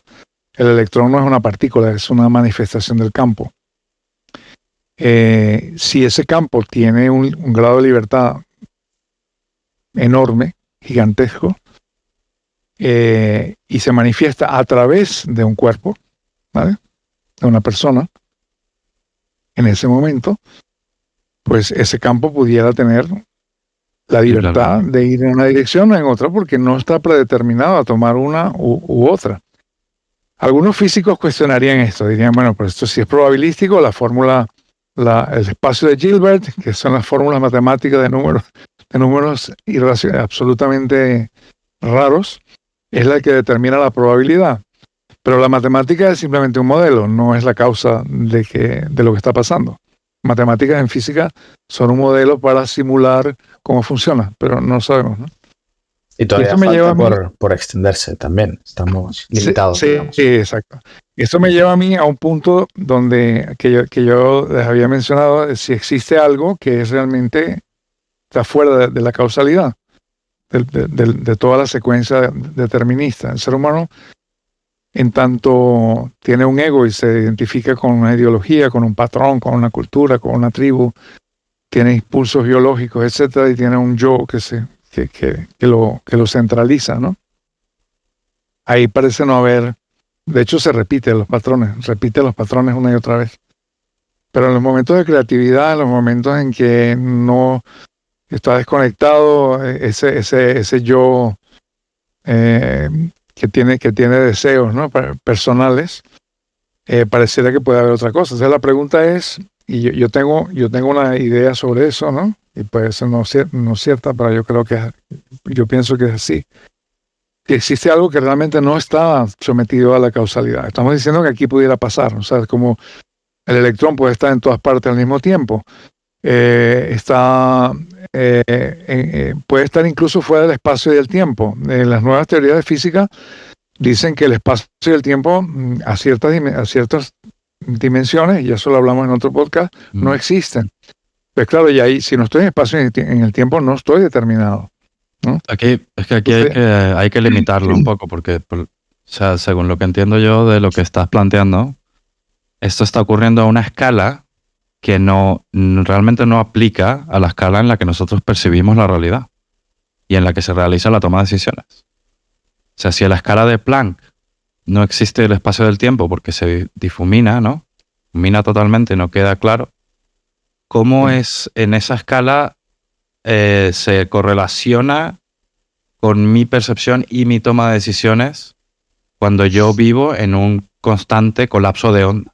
El electrón no es una partícula, es una manifestación del campo. Si ese campo tiene un grado de libertad enorme, gigantesco, y se manifiesta a través de un cuerpo, ¿vale?, de una persona, en ese momento, pues ese campo pudiera tener la libertad de ir en una dirección o en otra, porque no está predeterminado a tomar una u otra. Algunos físicos cuestionarían esto, dirían, bueno, pues esto sí es probabilístico, la fórmula, el espacio de Gilbert, que son las fórmulas matemáticas de números absolutamente raros, es la que determina la probabilidad. Pero la matemática es simplemente un modelo, no es la causa de lo que está pasando. Matemáticas en física son un modelo para simular cómo funciona, pero no sabemos, ¿no? Y todavía falta por extenderse también. Estamos limitados. Sí, exacto. Esto me lleva a mí a un punto donde que yo les había mencionado, si existe algo que es realmente está fuera de la causalidad, de toda la secuencia determinista. El ser humano, en tanto tiene un ego y se identifica con una ideología, con un patrón, con una cultura, con una tribu, tiene impulsos biológicos, etcétera, y tiene un yo que lo centraliza, ¿no? Ahí parece no haber, de hecho se repite los patrones una y otra vez. Pero en los momentos de creatividad, en los momentos en que no está desconectado, ese yo que tiene deseos, ¿no?, personales, pareciera que puede haber otra cosa. Entonces la pregunta es, y yo tengo una idea sobre eso, ¿no?, y puede ser no cierta, pero yo pienso que es así, que existe algo que realmente no está sometido a la causalidad. Estamos diciendo que aquí pudiera pasar, o sea, como el electrón puede estar en todas partes al mismo tiempo, puede estar incluso fuera del espacio y del tiempo. Las nuevas teorías de física dicen que el espacio y el tiempo a ciertas dimensiones, y eso lo hablamos en otro podcast, no existen. Pues claro, y ahí, si no estoy en espacio y en el tiempo, no estoy determinado, ¿no? Aquí hay que limitarlo un poco, porque, o sea, según lo que entiendo yo de lo que estás planteando, esto está ocurriendo a una escala que realmente no aplica a la escala en la que nosotros percibimos la realidad y en la que se realiza la toma de decisiones. O sea, si a la escala de Planck no existe el espacio del tiempo porque se difumina, ¿no?, difumina totalmente, no queda claro, ¿cómo es en esa escala se correlaciona con mi percepción y mi toma de decisiones cuando yo vivo en un constante colapso de onda,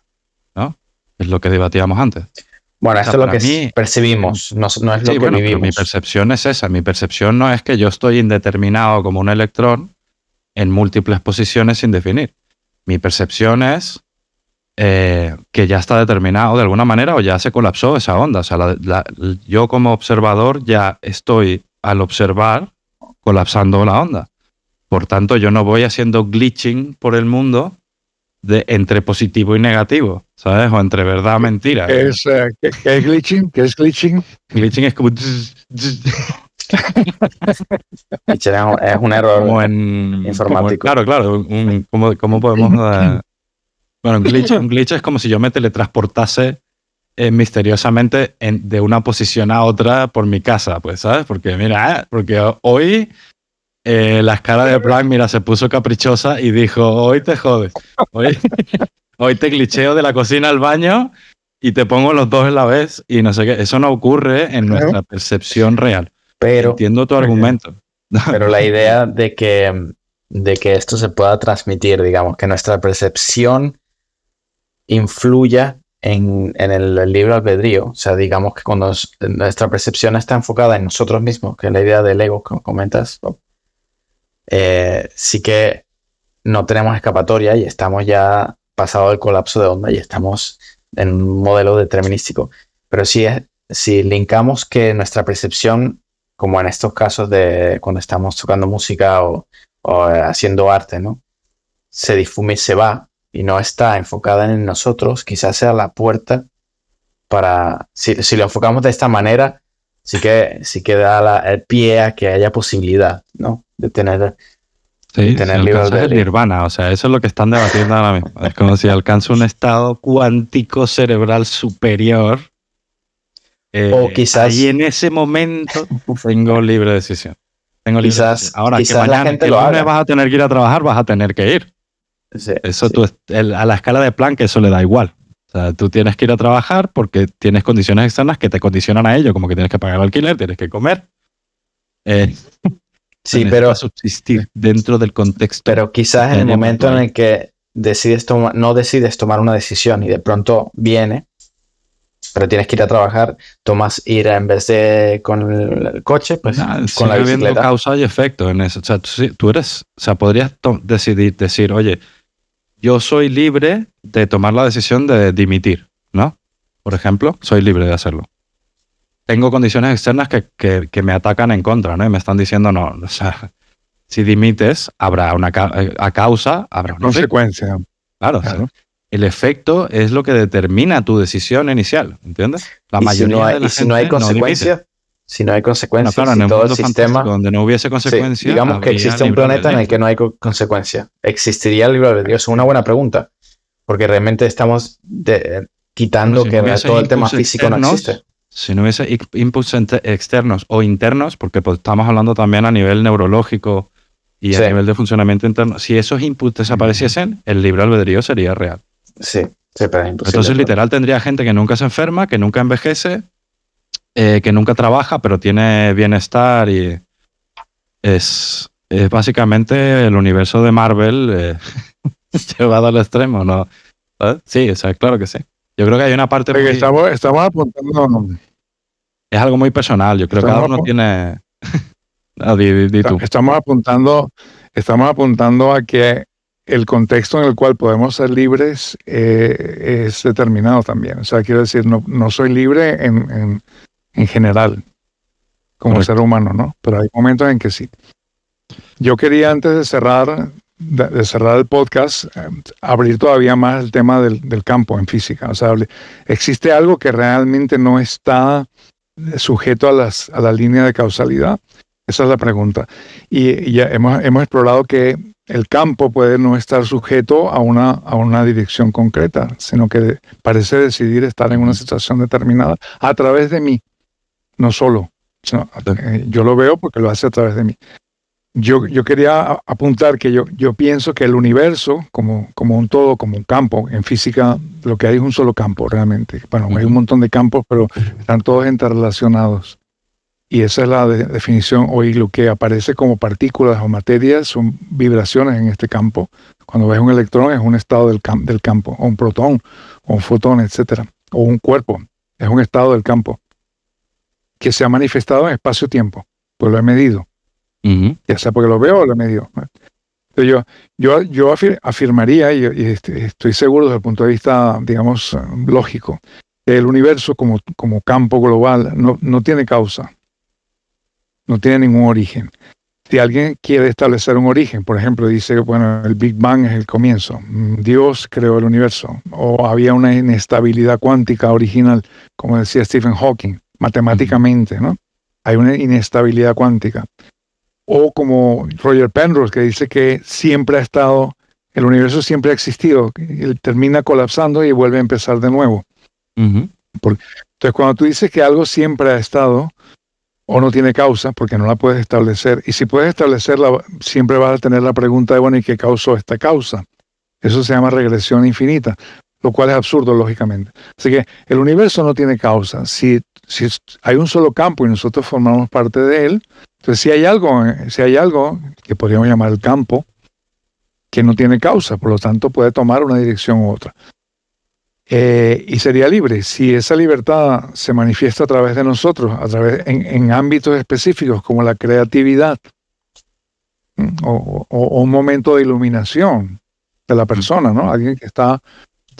¿no? Es lo que debatíamos antes. Bueno, esto es lo que percibimos, no es lo que vivimos. Pero mi percepción es esa. Mi percepción no es que yo estoy indeterminado como un electrón en múltiples posiciones sin definir. Mi percepción es que ya está determinado de alguna manera o ya se colapsó esa onda. O sea, yo como observador ya estoy, al observar, colapsando la onda. Por tanto, yo no voy haciendo glitching por el mundo entre positivo y negativo, ¿sabes? O entre verdad y mentira. ¿Qué es glitching? ¿Qué es glitching? Glitching es como... Es un error informático. Claro. ¿Cómo podemos...? Bueno, un glitch es como si yo me teletransportase misteriosamente de una posición a otra por mi casa, pues, ¿sabes? Porque mira, porque hoy la escala de Planck, mira, se puso caprichosa y dijo, hoy te jodes. Hoy te glitcheo de la cocina al baño y te pongo los dos a la vez y no sé qué. Eso no ocurre en nuestra percepción real. Pero entiendo tu argumento. Pero la idea de que esto se pueda transmitir, digamos, que nuestra percepción influya en el libre albedrío, o sea, digamos que cuando nuestra percepción está enfocada en nosotros mismos, que es la idea del ego que comentas, sí que no tenemos escapatoria y estamos ya pasado el colapso de onda y estamos en un modelo determinístico. Pero si linkamos que nuestra percepción, como en estos casos de cuando estamos tocando música o haciendo arte, ¿no? Se difume y se va y no está enfocada en nosotros, quizás sea la puerta para, si lo enfocamos de esta manera, sí que da el pie a que haya posibilidad, ¿no? De tener libre alcanzas el albedrío. nirvana, o sea, eso es lo que están debatiendo ahora mismo. Es como si alcanzo un estado cuántico cerebral superior. O quizás ahí en ese momento tengo libre decisión. Tengo libre decisión. Ahora, quizás que mañana, la gente que lo el lunes haga. vas a tener que ir a trabajar, vas a tener que ir. Sí, Eso sí. a la escala de Planck eso le da igual. O sea, tú tienes que ir a trabajar porque tienes condiciones externas que te condicionan a ello, como que tienes que pagar el alquiler, tienes que comer. Sí, necesitas pero subsistir dentro del contexto. Pero quizás en el momento en el que no decides tomar una decisión y de pronto viene, pero tienes que ir a trabajar, tomas ir en vez de con el coche, pues con la sigue habiendo bicicleta. causa y efecto en eso. O sea, tú eres, o sea, podrías decir, oye, yo soy libre de tomar la decisión de dimitir, ¿no? Por ejemplo, soy libre de hacerlo. Tengo condiciones externas que me atacan en contra, ¿no? Y me están diciendo, no, o sea, si dimites, habrá a causa, habrá una consecuencia. Claro. Sí. El efecto es lo que determina tu decisión inicial, ¿entiendes? La mayoría de la gente no hay consecuencia, si no hay consecuencias, claro, en el todo mundo el sistema, donde no hubiese consecuencias, sí, digamos que existe un planeta en el que no hay consecuencia. ¿Existiría el libre albedrío? Es una buena pregunta, porque realmente estamos quitando que todo el tema físico no existe. Si no hubiese inputs externos o internos, porque pues, estamos hablando también a nivel neurológico y a nivel de funcionamiento interno, si esos inputs desapareciesen, el libre albedrío sería real. Sí, pero es imposible. Entonces, literal, tendría gente que nunca se enferma, que nunca envejece, que nunca trabaja, pero tiene bienestar y es básicamente el universo de Marvel llevado al extremo, ¿no? ¿Sabes? Sí, o sea, claro que sí. Yo creo que hay una parte... Estamos apuntando... Es algo muy personal, yo creo que cada uno tiene... di tú. Estamos apuntando a que el contexto en el cual podemos ser libres es determinado también. O sea, quiero decir, no soy libre en general, como ser humano, ¿no? Pero hay momentos en que sí. Yo quería, antes de cerrar el podcast, abrir todavía más el tema del campo en física. O sea, ¿existe algo que realmente no está sujeto a la línea de causalidad? Esa es la pregunta. Y ya hemos explorado que el campo puede no estar sujeto a una dirección concreta, sino que parece decidir estar en una situación determinada a través de mí, no solo. Sino, yo lo veo porque lo hace a través de mí. Yo quería apuntar que yo pienso que el universo, como un todo, como un campo, en física lo que hay es un solo campo realmente. Bueno, hay un montón de campos, pero están todos interrelacionados. Y esa es la definición hoy. Lo que aparece como partículas o materias son vibraciones en este campo. Cuando ves un electrón es un estado del campo, o un protón, o un fotón, etcétera, o un cuerpo. Es un estado del campo que se ha manifestado en espacio-tiempo. Pues lo he medido. Ya sea porque lo veo o lo he medido. Entonces yo afirmaría, y estoy seguro desde el punto de vista, digamos, lógico, que el universo como campo global no tiene causa. No tiene ningún origen. Si alguien quiere establecer un origen, por ejemplo, dice, bueno, el Big Bang es el comienzo, Dios creó el universo, o había una inestabilidad cuántica original, como decía Stephen Hawking, matemáticamente, ¿no? Hay una inestabilidad cuántica. O como Roger Penrose, que dice que siempre ha estado, el universo siempre ha existido, él termina colapsando y vuelve a empezar de nuevo. Entonces, cuando tú dices que algo siempre ha estado, o no tiene causa, porque no la puedes establecer. Y si puedes establecerla, siempre vas a tener la pregunta de, bueno, ¿y qué causó esta causa? Eso se llama regresión infinita, lo cual es absurdo, lógicamente. Así que el universo no tiene causa. Si hay un solo campo y nosotros formamos parte de él, entonces si hay algo que podríamos llamar el campo, que no tiene causa, por lo tanto puede tomar una dirección u otra. y sería libre. Si esa libertad se manifiesta a través de nosotros, en ámbitos específicos como la creatividad, o un momento de iluminación de la persona, ¿no? Alguien que está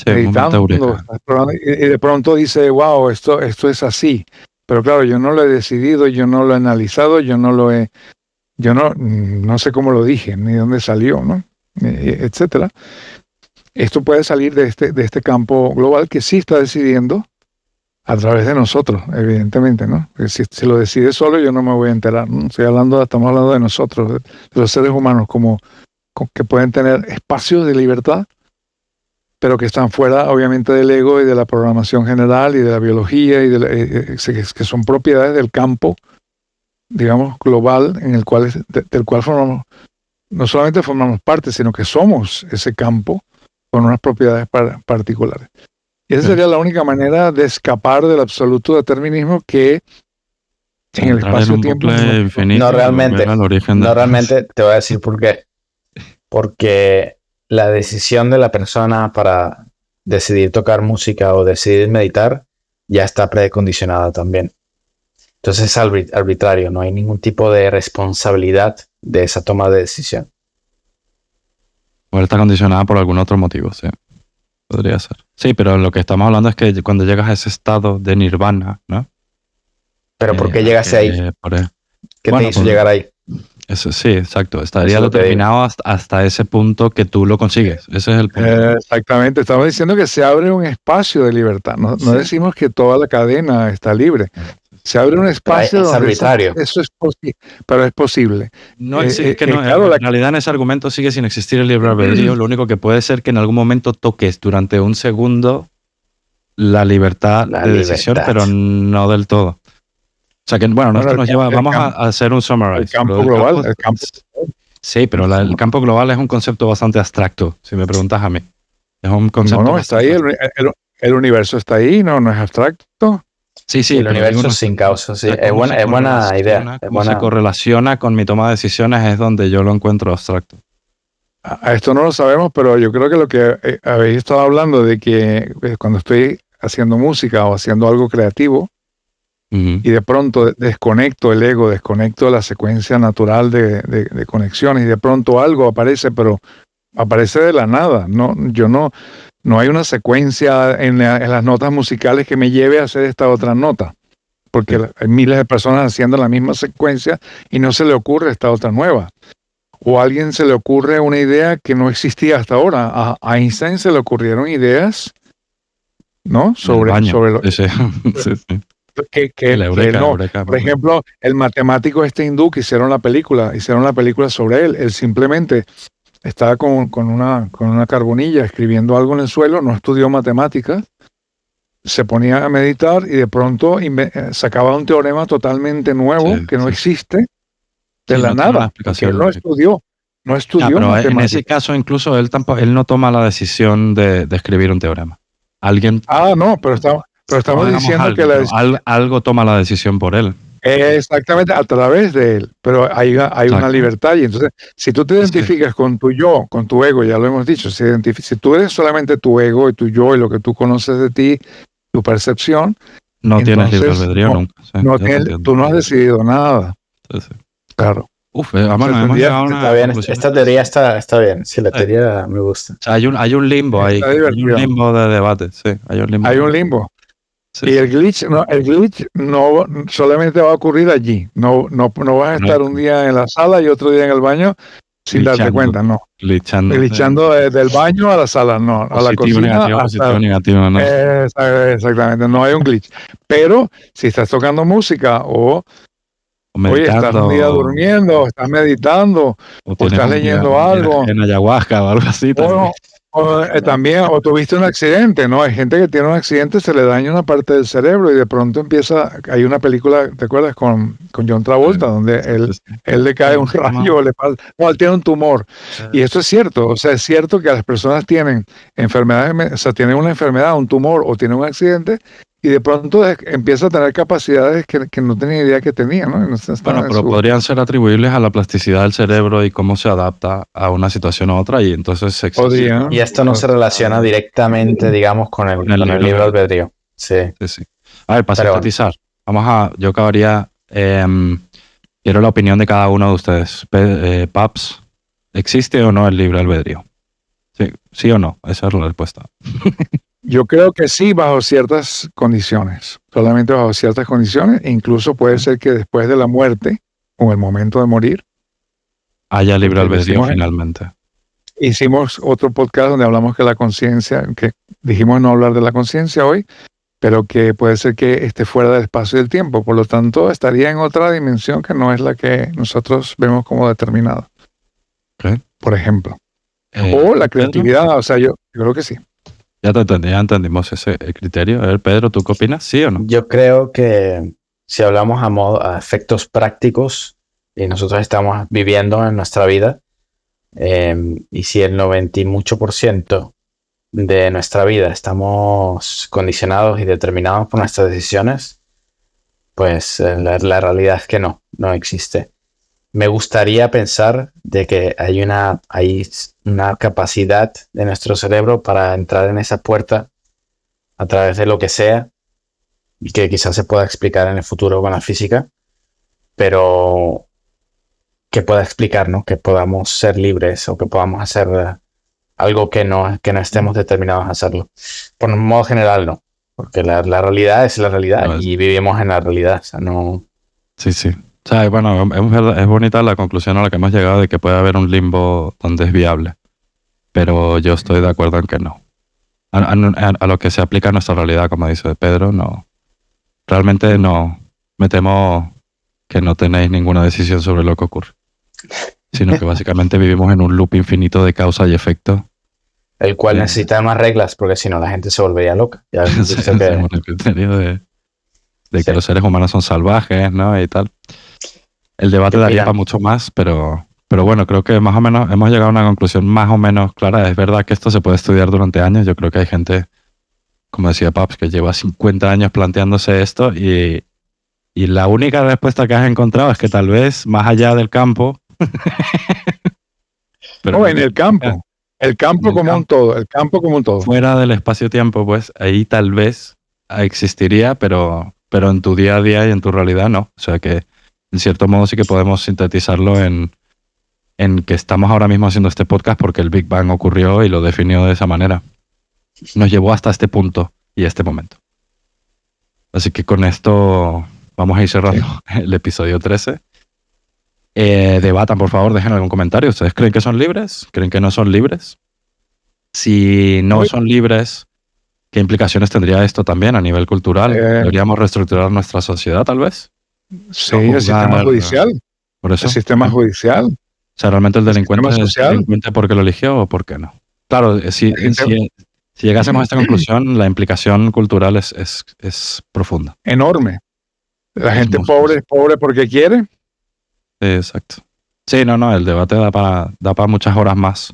meditando, está explorando, y de pronto dice, wow, esto es así. Pero claro, yo no lo he decidido, yo no lo he analizado, yo no sé cómo lo dije, ni dónde salió, ¿no? Etcétera. Esto puede salir de este campo global que sí está decidiendo a través de nosotros, evidentemente, ¿no? Si lo decide solo, yo no me voy a enterar, ¿no? Estamos hablando de nosotros, de los seres humanos, que pueden tener espacios de libertad, pero que están fuera, obviamente, del ego y de la programación general y de la biología, y que son propiedades del campo, digamos, global, del cual no solamente formamos parte, sino que somos ese campo con unas propiedades particulares. Y esa sería la única manera de escapar del absoluto determinismo que en el espacio-tiempo no realmente te voy a decir por qué. Porque la decisión de la persona para decidir tocar música o decidir meditar ya está precondicionada también. Entonces es arbitrario, no hay ningún tipo de responsabilidad de esa toma de decisión. O está condicionada por algún otro motivo, sí. Podría ser. Sí, pero lo que estamos hablando es que cuando llegas a ese estado de nirvana, ¿no? ¿Pero por qué llegaste ahí? ¿Qué te hizo llegar ahí? Eso, sí, exacto. Estaría determinado hasta ese punto que tú lo consigues. Ese es el punto. Exactamente. Estamos diciendo que se abre un espacio de libertad. No decimos que toda la cadena está libre. Se abre un espacio es arbitrario. Eso es posible, pero es posible. No existe, claro, en realidad en ese argumento sigue sin existir el libre albedrío. Lo único que puede ser que en algún momento toques durante un segundo la libertad de decisión, pero no del todo. O sea que, bueno, esto nos lleva, vamos a hacer un summarize. El campo global. Sí, pero el campo global es un concepto bastante abstracto, si me preguntas a mí. Es un concepto. No, está ahí. El universo está ahí, no es abstracto. Sí, el universo sin causa, sí. Es buena idea. Cómo se correlaciona con mi toma de decisiones es donde yo lo encuentro abstracto. Esto no lo sabemos, pero yo creo que lo que habéis estado hablando de que cuando estoy haciendo música o haciendo algo creativo y de pronto desconecto el ego, desconecto la secuencia natural de conexiones y de pronto algo aparece, pero aparece de la nada. No hay una secuencia en las notas musicales que me lleve a hacer esta otra nota, porque hay miles de personas haciendo la misma secuencia y no se le ocurre esta otra nueva. O a alguien se le ocurre una idea que no existía hasta ahora. A Einstein se le ocurrieron ideas, ¿no? Sobre lo sí. Eureka, por ejemplo, el matemático hindú que hicieron la película sobre él. Él simplemente estaba con una carbonilla escribiendo algo en el suelo, no estudió matemáticas, se ponía a meditar y de pronto sacaba un teorema totalmente nuevo que no existe de la nada, porque él no estudió pero matemáticas. En ese caso incluso él no toma la decisión de escribir un teorema. Alguien. Pero estamos diciendo que algo toma la decisión por él. Exactamente, a través de él, pero hay una libertad, y entonces si tú te identificas con tu yo, con tu ego, ya lo hemos dicho, si tú eres solamente tu ego y tu yo y lo que tú conoces de ti, tu percepción, no tienes libre albedrío nunca. Tú no has decidido nada. Sí. Claro. Hemos llegado a una está bien, esta teoría está bien, sí, la teoría me gusta. O sea, hay un limbo ahí, hay un limbo de debate, sí, hay un limbo. Sí, y el glitch no solamente va a ocurrir allí. No vas a estar un día en la sala y otro día en el baño sin darte cuenta, no. Glitchando del baño a la sala, no. A la cocina. Negativo, no. Exactamente, no hay un glitch. Pero si estás tocando música o estás un día durmiendo, estás meditando, o estás leyendo algo. En ayahuasca o algo así. O tuviste un accidente, ¿no? Hay gente que tiene un accidente, se le daña una parte del cerebro y de pronto hay una película, ¿te acuerdas? Con John Travolta, donde él le cae un rayo, él tiene un tumor. Y esto es cierto, o sea, es cierto que las personas tienen enfermedades, o sea, tienen una enfermedad, un tumor o tienen un accidente y de pronto empieza a tener capacidades que no tenía idea que tenía, ¿no? Bueno, pero podrían ser atribuibles a la plasticidad del cerebro y cómo se adapta a una situación u otra, y entonces se Podría. Y esto no se relaciona directamente, digamos, con el libre albedrío. Sí. A ver, para sintetizar, yo acabaría, quiero la opinión de cada uno de ustedes. Paps, ¿existe o no el libre albedrío? ¿Sí o no? Esa es la respuesta. Yo creo que sí, bajo ciertas condiciones, solamente bajo ciertas condiciones. Incluso puede ser que después de la muerte o el momento de morir haya libre albedrío finalmente. Hicimos otro podcast donde hablamos que la conciencia, que dijimos no hablar de la conciencia hoy, pero que puede ser que esté fuera del espacio y del tiempo. Por lo tanto, estaría en otra dimensión que no es la que nosotros vemos como determinada. Okay. Por ejemplo. O la creatividad, o sea, yo creo que sí. Ya entendimos ese criterio. A ver, Pedro, ¿tú qué opinas? ¿Sí o no? Yo creo que si hablamos a efectos prácticos y nosotros estamos viviendo en nuestra vida, y si el 90 y mucho % de nuestra vida estamos condicionados y determinados por nuestras decisiones, pues la realidad es que no existe. Me gustaría pensar de que hay una capacidad de nuestro cerebro para entrar en esa puerta a través de lo que sea, y que quizás se pueda explicar en el futuro con la física, pero que pueda explicar, ¿no? Que podamos ser libres o que podamos hacer algo que no estemos determinados a hacerlo. Por un modo general, no. Porque la realidad es la realidad y vivimos en la realidad. O sea, no... Sí. O sea, bueno, es bonita la conclusión a la que hemos llegado de que puede haber un limbo donde es viable. Pero yo estoy de acuerdo en que no. A lo que se aplica a nuestra realidad, como dice Pedro, no. Realmente no. Me temo que no tenéis ninguna decisión sobre lo que ocurre. Sino que básicamente vivimos en un loop infinito de causa y efecto. El cual necesita más reglas, porque si no la gente se volvería loca. Ya el criterio de que los seres humanos son salvajes, ¿no? Y tal. El debate daría para mucho más, pero bueno, creo que más o menos hemos llegado a una conclusión más o menos clara. Es verdad que esto se puede estudiar durante años. Yo creo que hay gente, como decía Paps, que lleva 50 años planteándose esto y la única respuesta que has encontrado es que tal vez más allá del campo... pero en el campo. El campo como un todo. El campo como un todo. Fuera del espacio-tiempo, pues ahí tal vez existiría, pero en tu día a día y en tu realidad no. O sea que en cierto modo sí que podemos sintetizarlo en que estamos ahora mismo haciendo este podcast porque el Big Bang ocurrió y lo definió de esa manera. Nos llevó hasta este punto y este momento. Así que con esto vamos a ir cerrando el episodio 13. Debatan, por favor, dejen algún comentario. ¿Ustedes creen que son libres? ¿Creen que no son libres? Si no son libres, ¿qué implicaciones tendría esto también a nivel cultural? ¿Deberíamos reestructurar nuestra sociedad, tal vez? Sí, el sistema judicial. Por eso. El sistema judicial. O sea, ¿realmente el delincuente es delincuente porque lo eligió o por qué no? Claro, si llegásemos a esta conclusión, la implicación cultural es profunda. Enorme. La gente pobre es pobre porque quiere. Sí, exacto. Sí, no, el debate da para muchas horas más.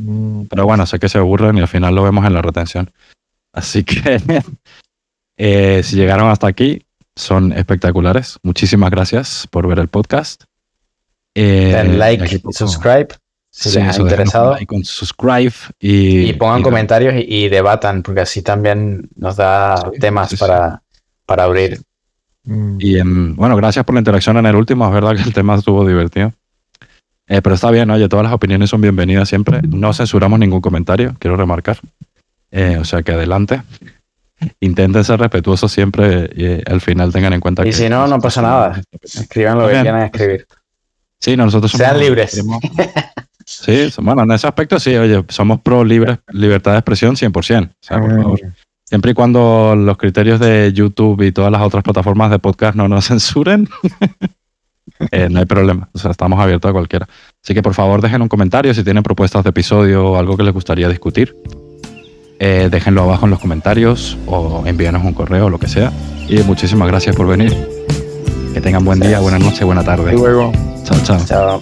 Pero bueno, sé que se aburren y al final lo vemos en la retención. Así que si llegaron hasta aquí, son espectaculares. Muchísimas gracias por ver el podcast. Den like y subscribe si les ha interesado. Like con subscribe y pongan comentarios y debatan, porque así también nos da temas para abrir. Y bueno, gracias por la interacción en el último. Es verdad que el tema estuvo divertido. Pero está bien, oye, todas las opiniones son bienvenidas siempre. No censuramos ningún comentario, quiero remarcar. O sea que adelante. Intenten ser respetuosos siempre y al final tengan en cuenta y si no pasa nada. Escriban lo que quieran escribir. Sí, nosotros somos... Sean libres. Sí, bueno, en ese aspecto sí, oye, somos pro libertad de expresión 100%. O sea, por favor. Siempre y cuando los criterios de YouTube y todas las otras plataformas de podcast no nos censuren, no hay problema. O sea, estamos abiertos a cualquiera. Así que por favor dejen un comentario si tienen propuestas de episodio o algo que les gustaría discutir. Déjenlo abajo en los comentarios o envíenos un correo o lo que sea. Y muchísimas gracias por venir. Que tengan buen día, buena noche, buena tarde. Hasta luego. Chao. Chao.